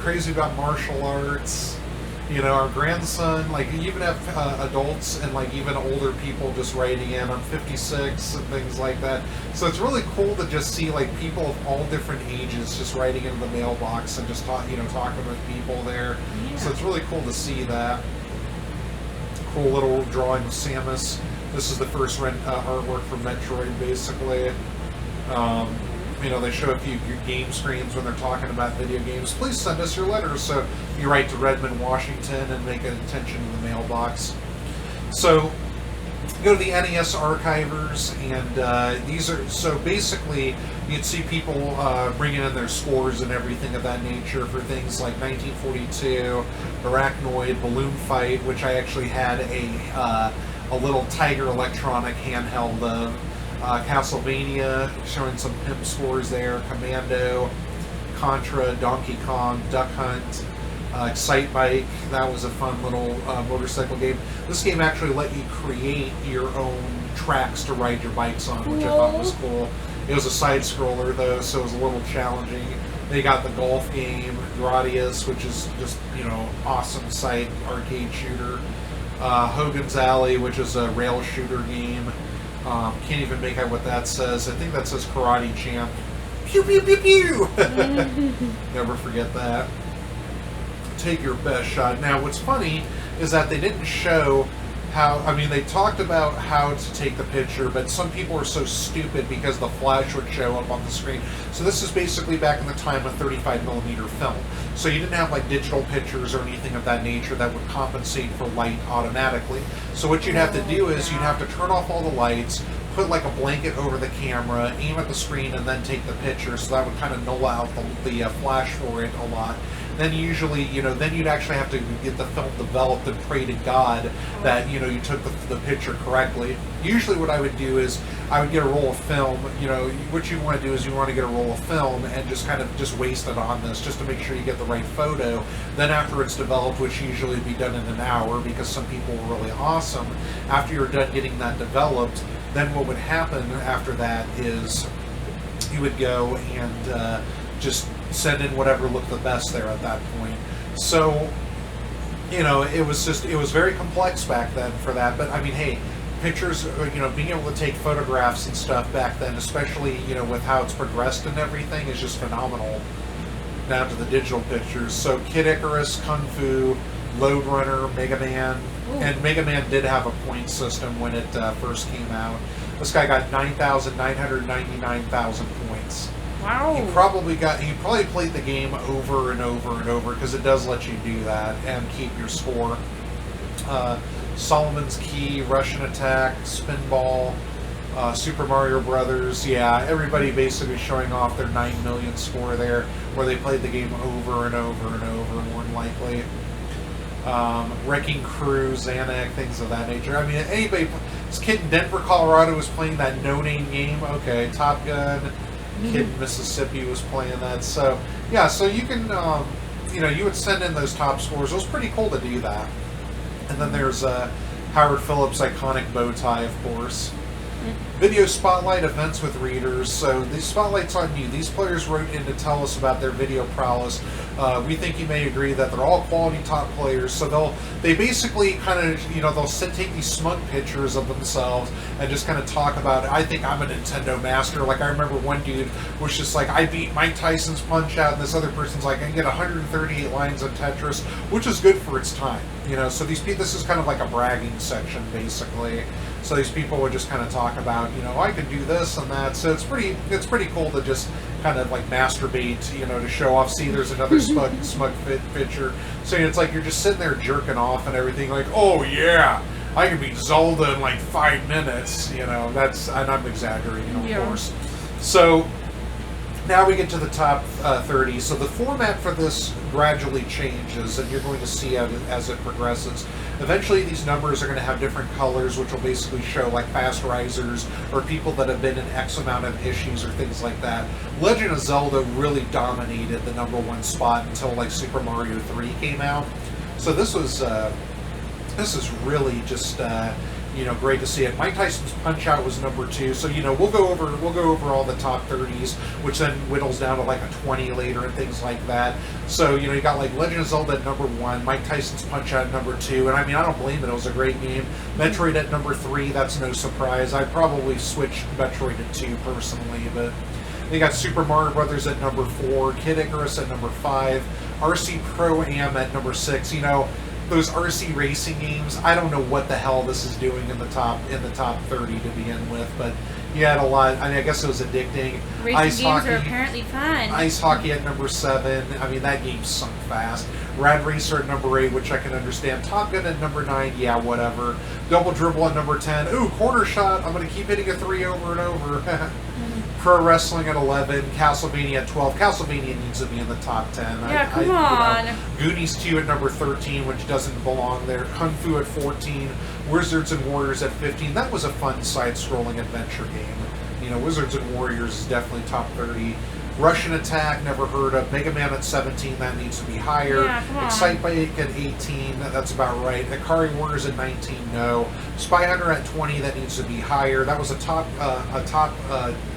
Crazy about martial arts. Our grandson, like, you even have adults and like even older people just writing in. I'm 56 and things like that. So it's really cool to just see like people of all different ages just writing in the mailbox and just talking with people there. Yeah. So it's really cool to see that. Cool little drawing of Samus. This is the first artwork for Metroid, basically. They show a few game screens when they're talking about video games. Please send us your letters. So you write to Redmond, Washington, and make an attention to the mailbox. So go to the NES archivers, and these are, so basically you'd see people bringing in their scores and everything of that nature for things like 1942, Arachnoid, Balloon Fight, which I actually had a little Tiger Electronic handheld of. Castlevania, showing some pimp scores there. Commando, Contra, Donkey Kong, Duck Hunt, Excite Bike. That was a fun little motorcycle game. This game actually let you create your own tracks to ride your bikes on, which I thought was cool. It was a side scroller though, so it was a little challenging. They got the golf game, Gradius, which is just, awesome side arcade shooter. Hogan's Alley, which is a rail shooter game. Can't even make out what that says. I think that says Karate Champ. Pew pew pew pew! Never forget that. Take your best shot. Now, what's funny is that they didn't show they talked about how to take the picture, but some people are so stupid because the flash would show up on the screen. So this is basically back in the time of 35mm film. So you didn't have like digital pictures or anything of that nature that would compensate for light automatically. So what you'd have to do is you'd have to turn off all the lights, put like a blanket over the camera, aim at the screen, and then take the picture. So that would kind of null out the flash for it a lot. Then usually, then you'd actually have to get the film developed and pray to God that, you took the picture correctly. Usually what I would do is I would get a roll of film. What you want to do is you want to get a roll of film and just waste it on this just to make sure you get the right photo. Then after it's developed, which usually would be done in an hour because some people were really awesome, after you're done getting that developed, then what would happen after that is you would go and just send in whatever looked the best there at that point. So, it was very complex back then for that. But I mean, hey, pictures, being able to take photographs and stuff back then, especially, with how it's progressed and everything, is just phenomenal down to the digital pictures. So Kid Icarus, Kung Fu, Lode Runner, Mega Man. Ooh. And Mega Man did have a point system when it first came out. This guy got 9,999,000 points. Wow. You probably played the game over and over and over because it does let you do that and keep your score. Solomon's Key, Russian Attack, Spinball, Super Mario Brothers. Yeah, everybody basically showing off their 9 million score there, where they played the game over and over and over, more than likely. Wrecking Crew, Xanac, things of that nature. I mean, anybody. This kid in Denver, Colorado was playing that no-name game. Okay, Top Gun. Kid in Mississippi was playing that. So yeah, so you can you would send in those top scores. It was pretty cool to do that. And then there's Howard Phillips' iconic bow tie, of course. Video spotlight, events with readers. So these spotlights on you. These players wrote in to tell us about their video prowess. We think you may agree that they're all quality top players. So they basically kind of they'll take these smug pictures of themselves and just kind of talk about, I think I'm a Nintendo master. Like I remember one dude was just like, I beat Mike Tyson's Punch Out, and this other person's like, I can get 138 lines of Tetris, which is good for its time. So this is kind of like a bragging section basically. So these people would just kind of talk about, I can do this and that. So it's pretty cool to just kind of like masturbate, to show off. See, there's another smug picture. So it's like you're just sitting there jerking off and everything. Like, oh yeah, I can beat Zelda in like 5 minutes. And I'm exaggerating, of course. So now we get to the top 30. So the format for this gradually changes, and you're going to see as it progresses. Eventually, these numbers are going to have different colors, which will basically show like fast risers or people that have been in X amount of issues or things like that. Legend of Zelda really dominated the #1 spot until like Super Mario 3 came out. So this is really just great to see it. Mike Tyson's Punch Out was #2, so we'll go over all the top 30s, which then whittles down to like a 20 later and things like that. So you got like Legend of Zelda at #1, Mike Tyson's Punch Out at #2, and I mean I don't blame it. It was a great game. Metroid at #3, that's no surprise. I'd probably switch Metroid to 2 personally, but they got Super Mario Brothers at #4, Kid Icarus at #5, RC Pro Am at #6. Those RC racing games, I don't know what the hell this is doing in the top 30 to begin with, but you had a lot. I mean, I guess it was addicting. Racing Ice games hockey, are apparently fun. Ice hockey at #7. I mean, that game sunk fast. Rad Racer at #8, which I can understand. Top Gun at #9, yeah, whatever. Double Dribble at #10. Ooh, corner shot. I'm going to keep hitting a 3 over and over. Pro Wrestling at 11, Castlevania at 12. Castlevania needs to be in the top 10. Yeah, come on. Goonies 2 at #13, which doesn't belong there. Kung Fu at 14. Wizards and Warriors at 15. That was a fun side-scrolling adventure game. You know, Wizards and Warriors is definitely top 30. Russian Attack, never heard of. Mega Man at 17, that needs to be higher. Yeah, come on. Excitebike at 18, that's about right. Ikari Warriors at 19, no. Spy Hunter at 20, that needs to be higher. That was a top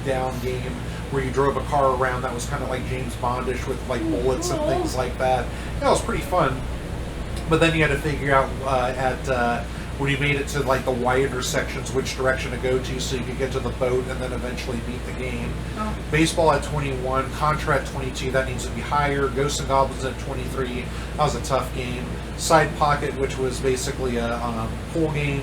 down game where you drove a car around that was kind of like James Bondish with like bullets and things like that. That was pretty fun. But then you had to figure out when you made it to like the wider sections which direction to go to so you could get to the boat and then eventually beat the game. Oh. Baseball at 21, Contra at 22, that needs to be higher. Ghosts and Goblins at 23, that was a tough game. Side Pocket, which was basically a pool game.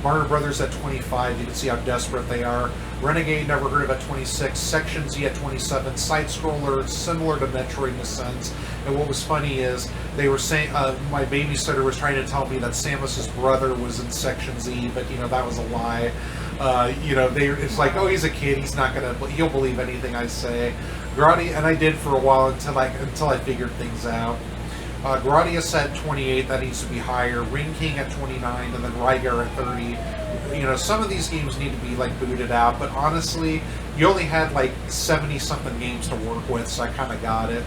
Mario Brothers at 25, you can see how desperate they are. Renegade, never heard of, at 26. Section Z at 27. Side Scroller, similar to Metroid in a sense. And what was funny is they were saying, my babysitter was trying to tell me that Samus's brother was in Section Z, but you know that was a lie. You know, it's like, oh, he's a kid, he'll believe anything I say. Gradius, and I did for a while until I figured things out. Gradius at 28, that needs to be higher. Ring King at 29, and then Rygar at 30. You know, some of these games need to be like booted out, but honestly, you only had like 70-something games to work with, so I kind of got it.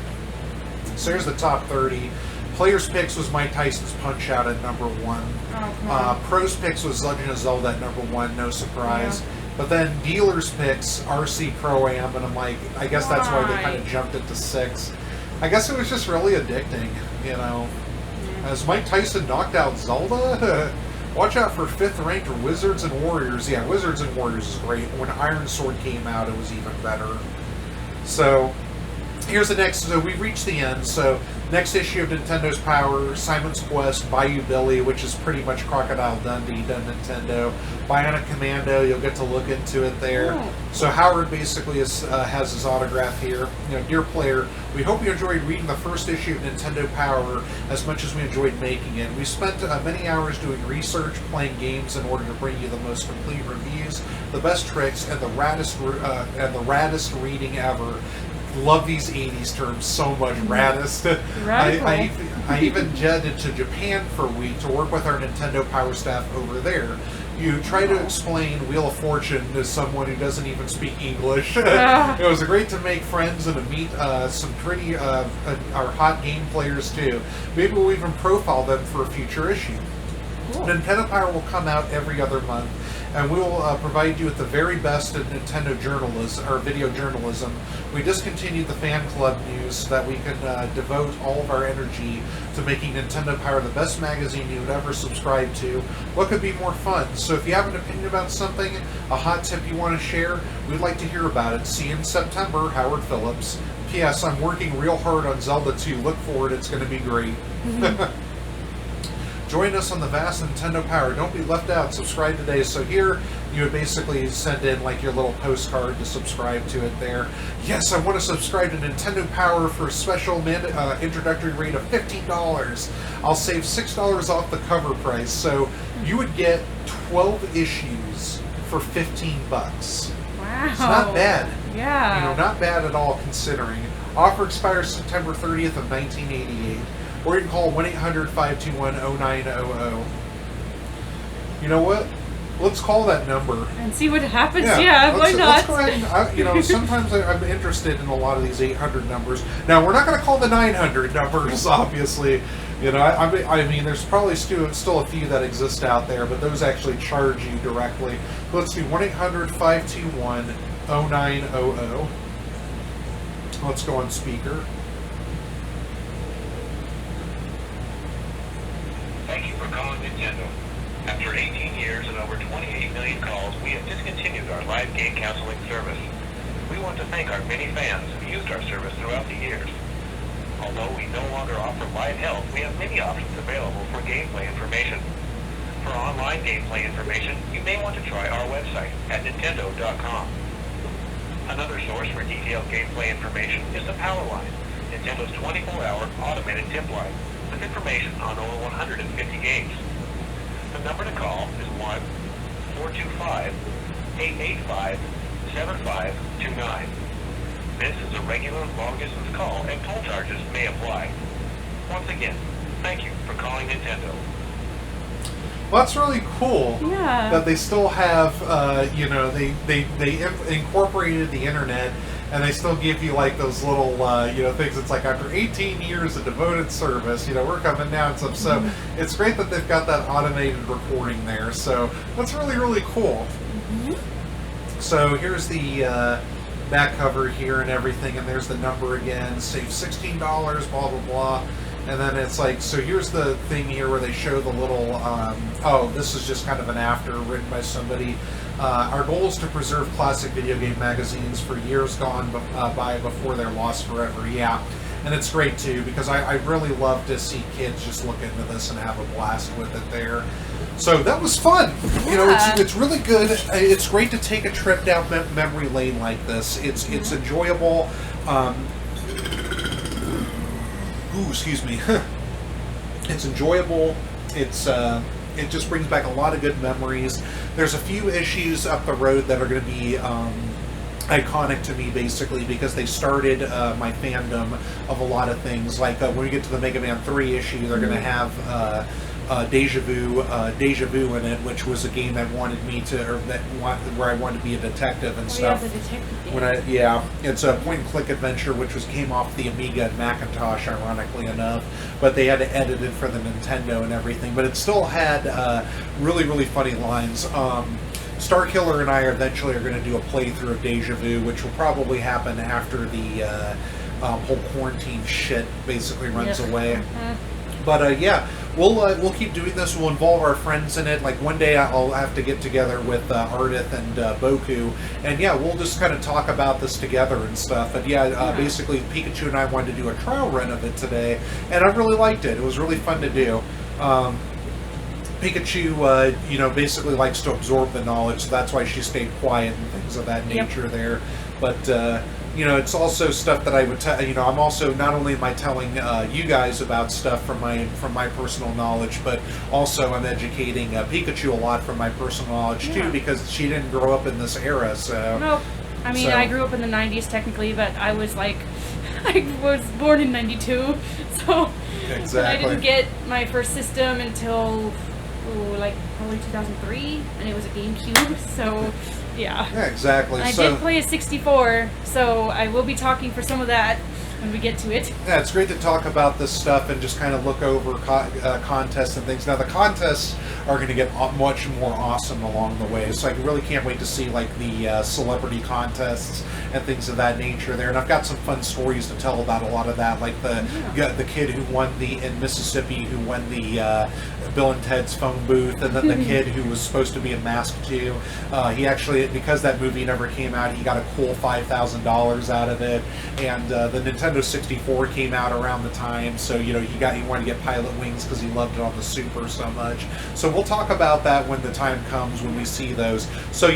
So here's the top 30. Players' Picks was Mike Tyson's Punch-Out at number 1. Pros' Picks was Legend of Zelda at number 1, no surprise. Yeah. But then Dealers' Picks, RC Pro-Am, and I'm like, I guess that's why they kind of jumped it to 6. I guess it was just really addicting, you know. As Mike Tyson knocked out Zelda, watch out for 5th ranked Wizards and Warriors. Yeah, Wizards and Warriors is great. When Iron Sword came out, it was even better. So, here's the next. So we've reached the end. So, next issue of Nintendo's Power, Simon's Quest, Bayou Billy, which is pretty much Crocodile Dundee done Nintendo. Bionic Commando, you'll get to look into it there. Oh. So Howard basically has his autograph here. You know, dear player, we hope you enjoyed reading the first issue of Nintendo Power as much as we enjoyed making it. We spent many hours doing research, playing games in order to bring you the most complete reviews, the best tricks, and the raddest reading ever. Love these 80s terms so much. Raddest. I even jetted to Japan for a week to work with our Nintendo Power staff over there. You try to explain Wheel of Fortune to someone who doesn't even speak English. It was great to make friends and to meet some pretty our hot game players too. Maybe we'll even profile them for a future issue. Cool. Nintendo Power will come out every other month, and we will provide you with the very best in Nintendo journalism, or video journalism. We discontinued the fan club news so that we can devote all of our energy to making Nintendo Power the best magazine you would ever subscribe to. What could be more fun? So if you have an opinion about something, a hot tip you want to share, we'd like to hear about it. See you in September, Howard Phillips. P.S. I'm working real hard on Zelda 2. Look forward, it's going to be great. Join us on the vast Nintendo Power. Don't be left out. Subscribe today. So here, you would basically send in like your little postcard to subscribe to it there. Yes, I want to subscribe to Nintendo Power for a special introductory rate of $15. I'll save $6 off the cover price. So you would get 12 issues for $15. Wow. It's not bad. Yeah. You know, not bad at all considering. Offer expires September 30th of 1988. Or you can call 1-800-521-0900. You know what? Let's call that number. And see what happens. Yeah, why not? Let's go ahead and, you know, sometimes I'm interested in a lot of these 800 numbers. Now, we're not going to call the 900 numbers, obviously. You know, I mean, there's probably still a few that exist out there, but those actually charge you directly. Let's do 1-800-521-0900. Let's go on speaker. Thank you for calling Nintendo. After 18 years and over 28 million calls, we have discontinued our live game counseling service. We want to thank our many fans who used our service throughout the years. Although we no longer offer live help, we have many options available for gameplay information. For online gameplay information, you may want to try our website at Nintendo.com. Another source for detailed gameplay information is the Power Line, Nintendo's 24-hour automated tip line, with information on over 150 games. The number to call is 1-425-885-7529. This is a regular long-distance call and toll charges may apply. Once again, thank you for calling Nintendo. Well, that's really cool. Yeah. That they still have, they incorporated the internet, and they still give you like those little, things. It's like after 18 years of devoted service, we're coming down some. So it's great that they've got that automated recording there. So that's really, really cool. So here's the back cover here and everything, and there's the number again. Save $16, blah, blah, blah. And then it's like, so here's the thing here where they show the little, this is just kind of an after written by somebody. Our goal is to preserve classic video game magazines for years gone by before they're lost forever. Yeah, and it's great too, because I really love to see kids just look into this and have a blast with it there. So that was fun. It's really good. It's great to take a trip down memory lane like this. It's enjoyable. Excuse me. It's enjoyable. It just brings back a lot of good memories. There's a few issues up the road that are going to be iconic to me, basically, because they started my fandom of a lot of things. Like when we get to the Mega Man 3 issue, they're going to have Deja Vu in it, which was a game that wanted me to, where I wanted to be a detective and stuff. Yeah, the detective It's game. a point-and-click adventure, which came off the Amiga and Macintosh, ironically enough, but they had to edit it for the Nintendo and everything. But it still had really, really funny lines. Starkiller and I eventually are going to do a playthrough of Deja Vu, which will probably happen after the whole quarantine shit basically runs away. But we'll keep doing this. We'll involve our friends in it. Like one day I'll have to get together with Ardith and Boku, and we'll just kind of talk about this together and stuff. But basically Pikachu and I wanted to do a trial run of it today, and I really liked it. It was really fun to do. Pikachu, basically likes to absorb the knowledge, so that's why she stayed quiet and things of that nature there. But it's also stuff that I would tell. I'm also, not only am I telling you guys about stuff from my personal knowledge, but also I'm educating Pikachu a lot from my personal knowledge too, because she didn't grow up in this era. So nope. I mean, I grew up in the 90s technically, but I was I was born in 92, so exactly. I didn't get my first system until probably 2003, and it was a GameCube. So. Yeah, exactly. I did play a 64, so I will be talking for some of that when we get to it. Yeah, it's great to talk about this stuff and just kind of look over contests and things. Now, the contests are going to get much more awesome along the way, so I really can't wait to see the celebrity contests and things of that nature there. And I've got some fun stories to tell about a lot of that, like the kid who won in Mississippi who won the Bill and Ted's phone booth, and then the kid who was supposed to be a mask too. He actually, because that movie never came out, he got a cool $5,000 out of it. And the Nintendo 64 came out around the time, so he wanted to get Pilot Wings because he loved it on the Super so much. So we'll talk about that when the time comes, when we see those. So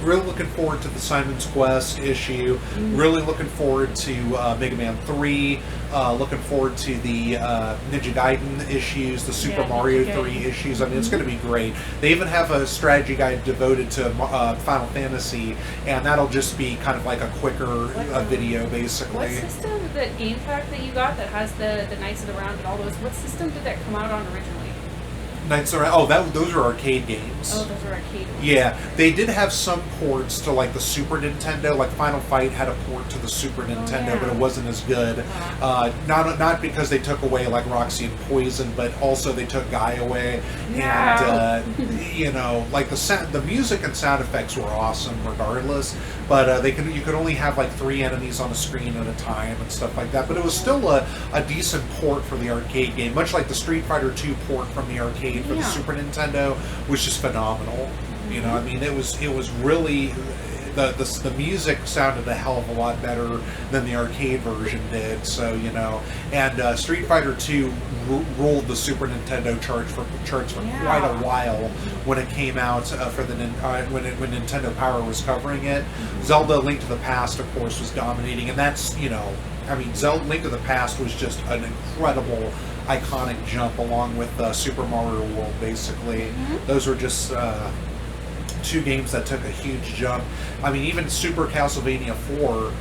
really looking forward to the Simon's Quest issue. Really looking forward to Mega Man 3. Looking forward to the Ninja Gaiden issues, the Super Mario 3 issues. I mean, it's going to be great. They even have a strategy guide devoted to Final Fantasy, and that'll just be kind of like a quicker video, basically. What system, that game pack that you got that has the Knights of the Round and all those, what system did that come out on originally? Knights of the Round. Those are arcade games. Oh, those are arcade ones. Yeah, they did have some ports to the Super Nintendo. Like Final Fight had a port to the Super Nintendo, but it wasn't as good. Not because they took away Roxy and Poison, but also they took Guy away. And the music and sound effects were awesome regardless. But you could only have 3 enemies on a screen at a time and stuff like that. But it was still a decent port for the arcade game, much like the Street Fighter 2 port from the arcade for the Super Nintendo was just phenomenal. I mean, it was really the music sounded a hell of a lot better than the arcade version did. So and Street Fighter 2 ruled the Super Nintendo charts for quite a while when it came out for the when Nintendo Power was covering it. Zelda: Link to the Past, of course, was dominating, and that's Zelda: Link to the Past was just an incredible, iconic jump along with Super Mario World. Basically, those were just 2 games that took a huge jump. I mean, even Super Castlevania 4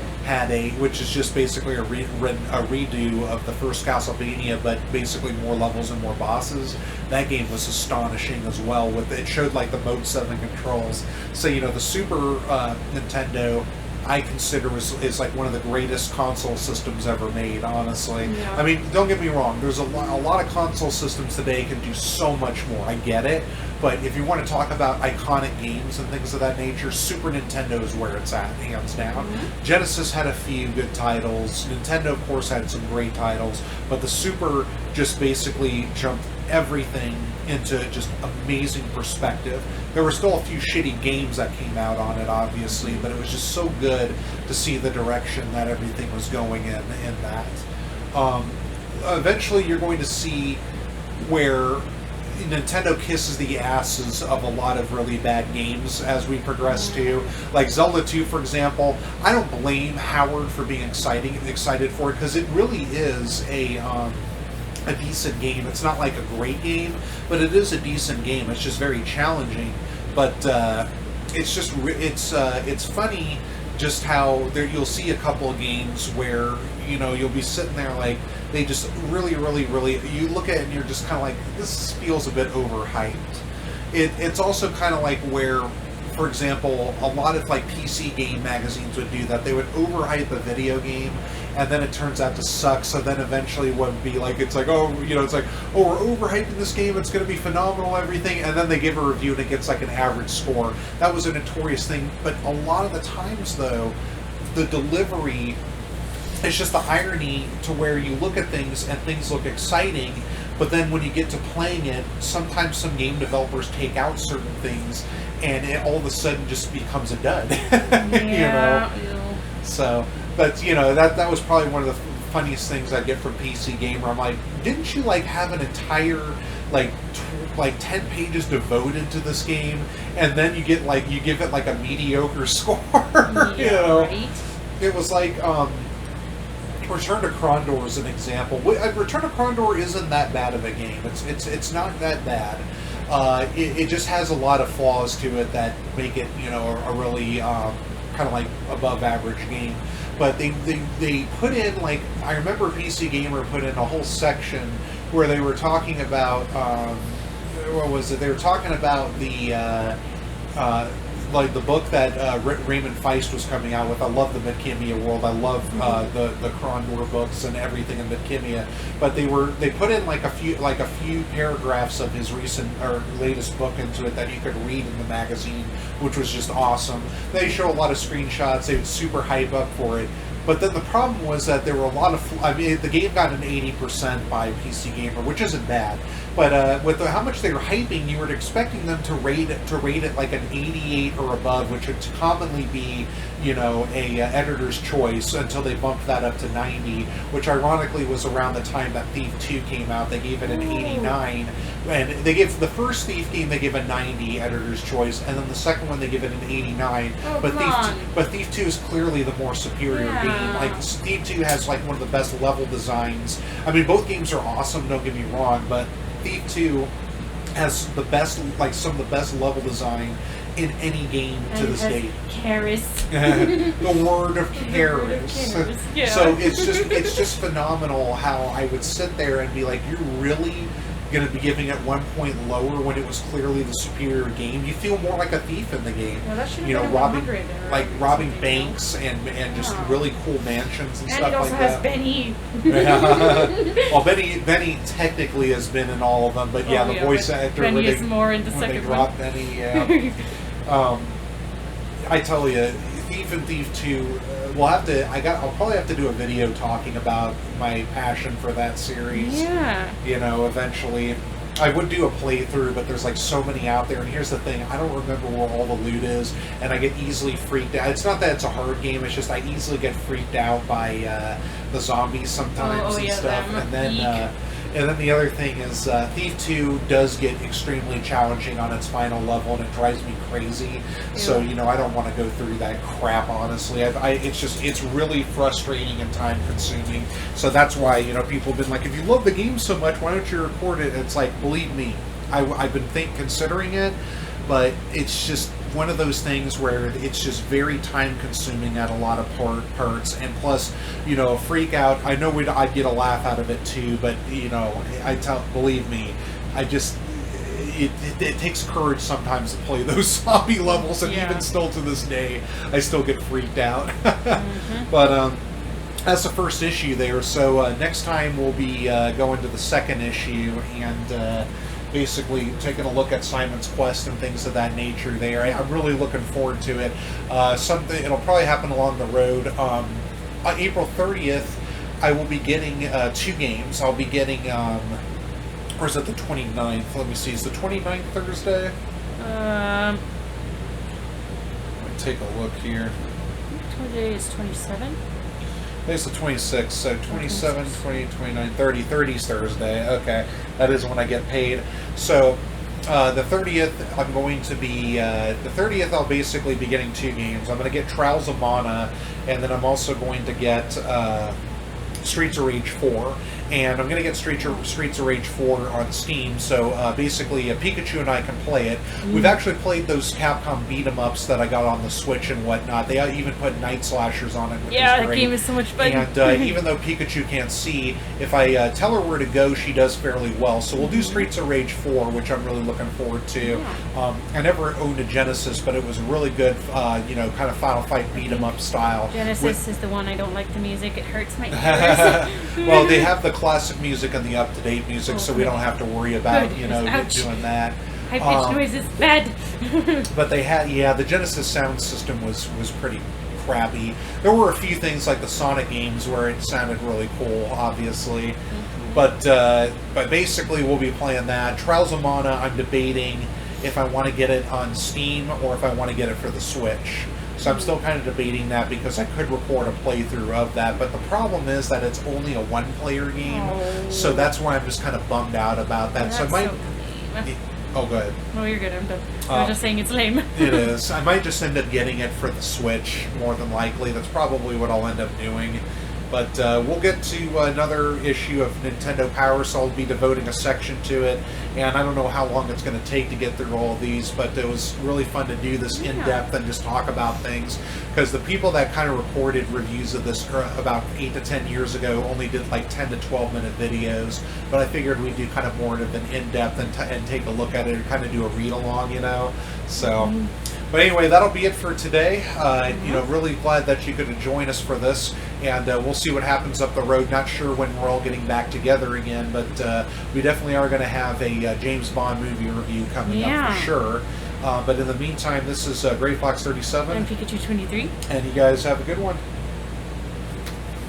which is just basically a redo of the first Castlevania, but basically more levels and more bosses. That game was astonishing as well. It showed like the Mode 7 controls. So the Super Nintendo, I consider is like one of the greatest console systems ever made, honestly. Yeah. I mean, don't get me wrong, there's a lot of console systems today can do so much more. I get it. But if you want to talk about iconic games and things of that nature, Super Nintendo is where it's at, hands down. Mm-hmm. Genesis had a few good titles. Nintendo, of course, had some great titles. But the Super just basically jumped everything into just amazing perspective. There were still a few shitty games that came out on it, obviously, but it was just so good to see the direction that everything was going in that. Eventually, you're going to see where Nintendo kisses the asses of a lot of really bad games as we progress to, like Zelda 2, for example. I don't blame Howard for being excited for it, because it really is a decent game. It's not like a great game, but it is a decent game. It's just very challenging, but it's funny just how you'll see a couple of games where you'll be sitting there like they just really you look at it and you're just kind of like, this feels a bit overhyped. It's also kind of like where, for example, a lot of like PC game magazines would do that. They would overhype a video game, and then it turns out to suck. So then eventually would be like, it's like, oh, we're overhyping this game, it's going to be phenomenal, everything, and then they give a review and it gets like an average score. That was a notorious thing. But a lot of the times, though, the delivery, it's just the irony to where you look at things and things look exciting, but then when you get to playing it, sometimes some game developers take out certain things, and it all of a sudden just becomes a dud. Yeah. So, but that was probably one of the funniest things I get from PC Gamer. I'm like, didn't you like have an entire like 10 pages devoted to this game, and then you give it like a mediocre score? Right. It was like Return to Krondor is an example. Return to Krondor isn't that bad of a game. It's not that bad. It just has a lot of flaws to it that make it a really kind of like above average game. But they put in, like, I remember PC Gamer put in a whole section where they were talking about what was it? They were talking about the like the book that Raymond Feist was coming out with. I love the Midkimia world. I love the Krondor books and everything in Midkimia. But they put in like a few paragraphs of his recent or latest book into it that you could read in the magazine, which was just awesome. They show a lot of screenshots. They would super hype up for it. But then the problem was that there were a lot of... the game got an 80% by PC Gamer, which isn't bad. But with how much they were hyping, you were expecting them to rate it like an 88 or above, which would commonly be, a editor's choice, until they bumped that up to 90, which ironically was around the time that Thief 2 came out. They gave it an 89, and they gave the first Thief game they give a 90 editor's choice, and then the second one they give it an 89. But Thief 2 is clearly the more superior game. Like Thief 2 has like one of the best level designs. I mean, both games are awesome, don't get me wrong, but Thief 2 has the best, like some of the best level design in any game to this date. Karis. The word of Karis. Yeah. So it's just phenomenal how I would sit there and be like, you're really going to be giving it 1 point lower when it was clearly the superior game. You feel more like a thief in the the Well, that should have been robbing 100 there, like right? robbing banks and just really cool mansions and, And stuff it also like has that. Benny. Well, Benny technically has been in all of them, but yeah, the voice actor. Benny when is more in the when second they drop one. Benny, yeah. I tell you, Thief and Thief 2. I'll probably have to do a video talking about my passion for that series. Yeah. Eventually. I would do a playthrough, but there's like so many out there, and here's the thing, I don't remember where all the loot is, and I get easily freaked out. It's not that it's a hard game, it's just I easily get freaked out by the zombies sometimes and stuff. And then the other thing is Thief 2 does get extremely challenging on its final level, and it drives me crazy. Yeah. So, I don't want to go through that crap, honestly. It's really frustrating and time-consuming. So that's why, people have been like, if you love the game so much, why don't you record it? It's like, believe me, I've been considering it, but it's just one of those things where it's just very time consuming at a lot of parts, and plus, a freak out. I know I'd get a laugh out of it too, but believe me, I just. It takes courage sometimes to play those zombie levels, and even still to this day, I still get freaked out. Mm-hmm. But that's the first issue there. So next time we'll be going to the second issue and basically taking a look at Simon's Quest and things of that nature there. I'm really looking forward to it. It'll probably happen along the road. On April 30th, I will be getting 2 games. I'll be getting... or is it the 29th? Let me see. Is the 29th Thursday? Let me take a look here. Today is 27? Today's the 26th, so 27, 28, 29, 30. 30's Thursday. Okay. That is when I get paid. So, the 30th, I'm going to be... the 30th, I'll basically be getting 2 games. I'm going to get Trials of Mana, and then I'm also going to get... Streets of Rage 4, and I'm going to get Streets of Rage 4 on Steam, so basically Pikachu and I can play it. We've actually played those Capcom beat-em-ups that I got on the Switch and whatnot. They even put Night Slashers on it, which is that great. game is so much fun. And even though Pikachu can't see, if I tell her where to go, she does fairly well. So we'll do Streets of Rage 4, which I'm really looking forward to. I never owned a Genesis, but it was really good, kind of Final Fight beat-em-up style. Genesis is the one I don't like the music. It hurts my ears. Well, they have the classic music and the up-to-date music, so we don't have to worry about, doing that. High-pitched noise is bad. But they had, the Genesis sound system was pretty crappy. There were a few things like the Sonic games where it sounded really cool, obviously. But basically we'll be playing that. Trials of Mana, I'm debating if I want to get it on Steam or if I want to get it for the Switch. So I'm still kind of debating that because I could record a playthrough of that, but the problem is that it's only a one-player game, so that's why I'm just kind of bummed out about that. So I might... Oh, go ahead. Oh, you're good. I'm done. I was just saying it's lame. It is. I might just end up getting it for the Switch, more than likely. That's probably what I'll end up doing. But we'll get to another issue of Nintendo Power, so I'll be devoting a section to it. And I don't know how long it's going to take to get through all of these, but it was really fun to do this in-depth and just talk about things. Because the people that kind of recorded reviews of this about 8 to 10 years ago only did like 10 to 12-minute videos. But I figured we'd do kind of more of an in-depth and take a look at it and kind of do a read-along, So... But anyway, that'll be it for today. Really glad that you could join us for this, and we'll see what happens up the road. Not sure when we're all getting back together again, but we definitely are going to have a James Bond movie review coming up for sure. But in the meantime, this is Gray Fox 37. I'm Pikachu 23. And you guys have a good one.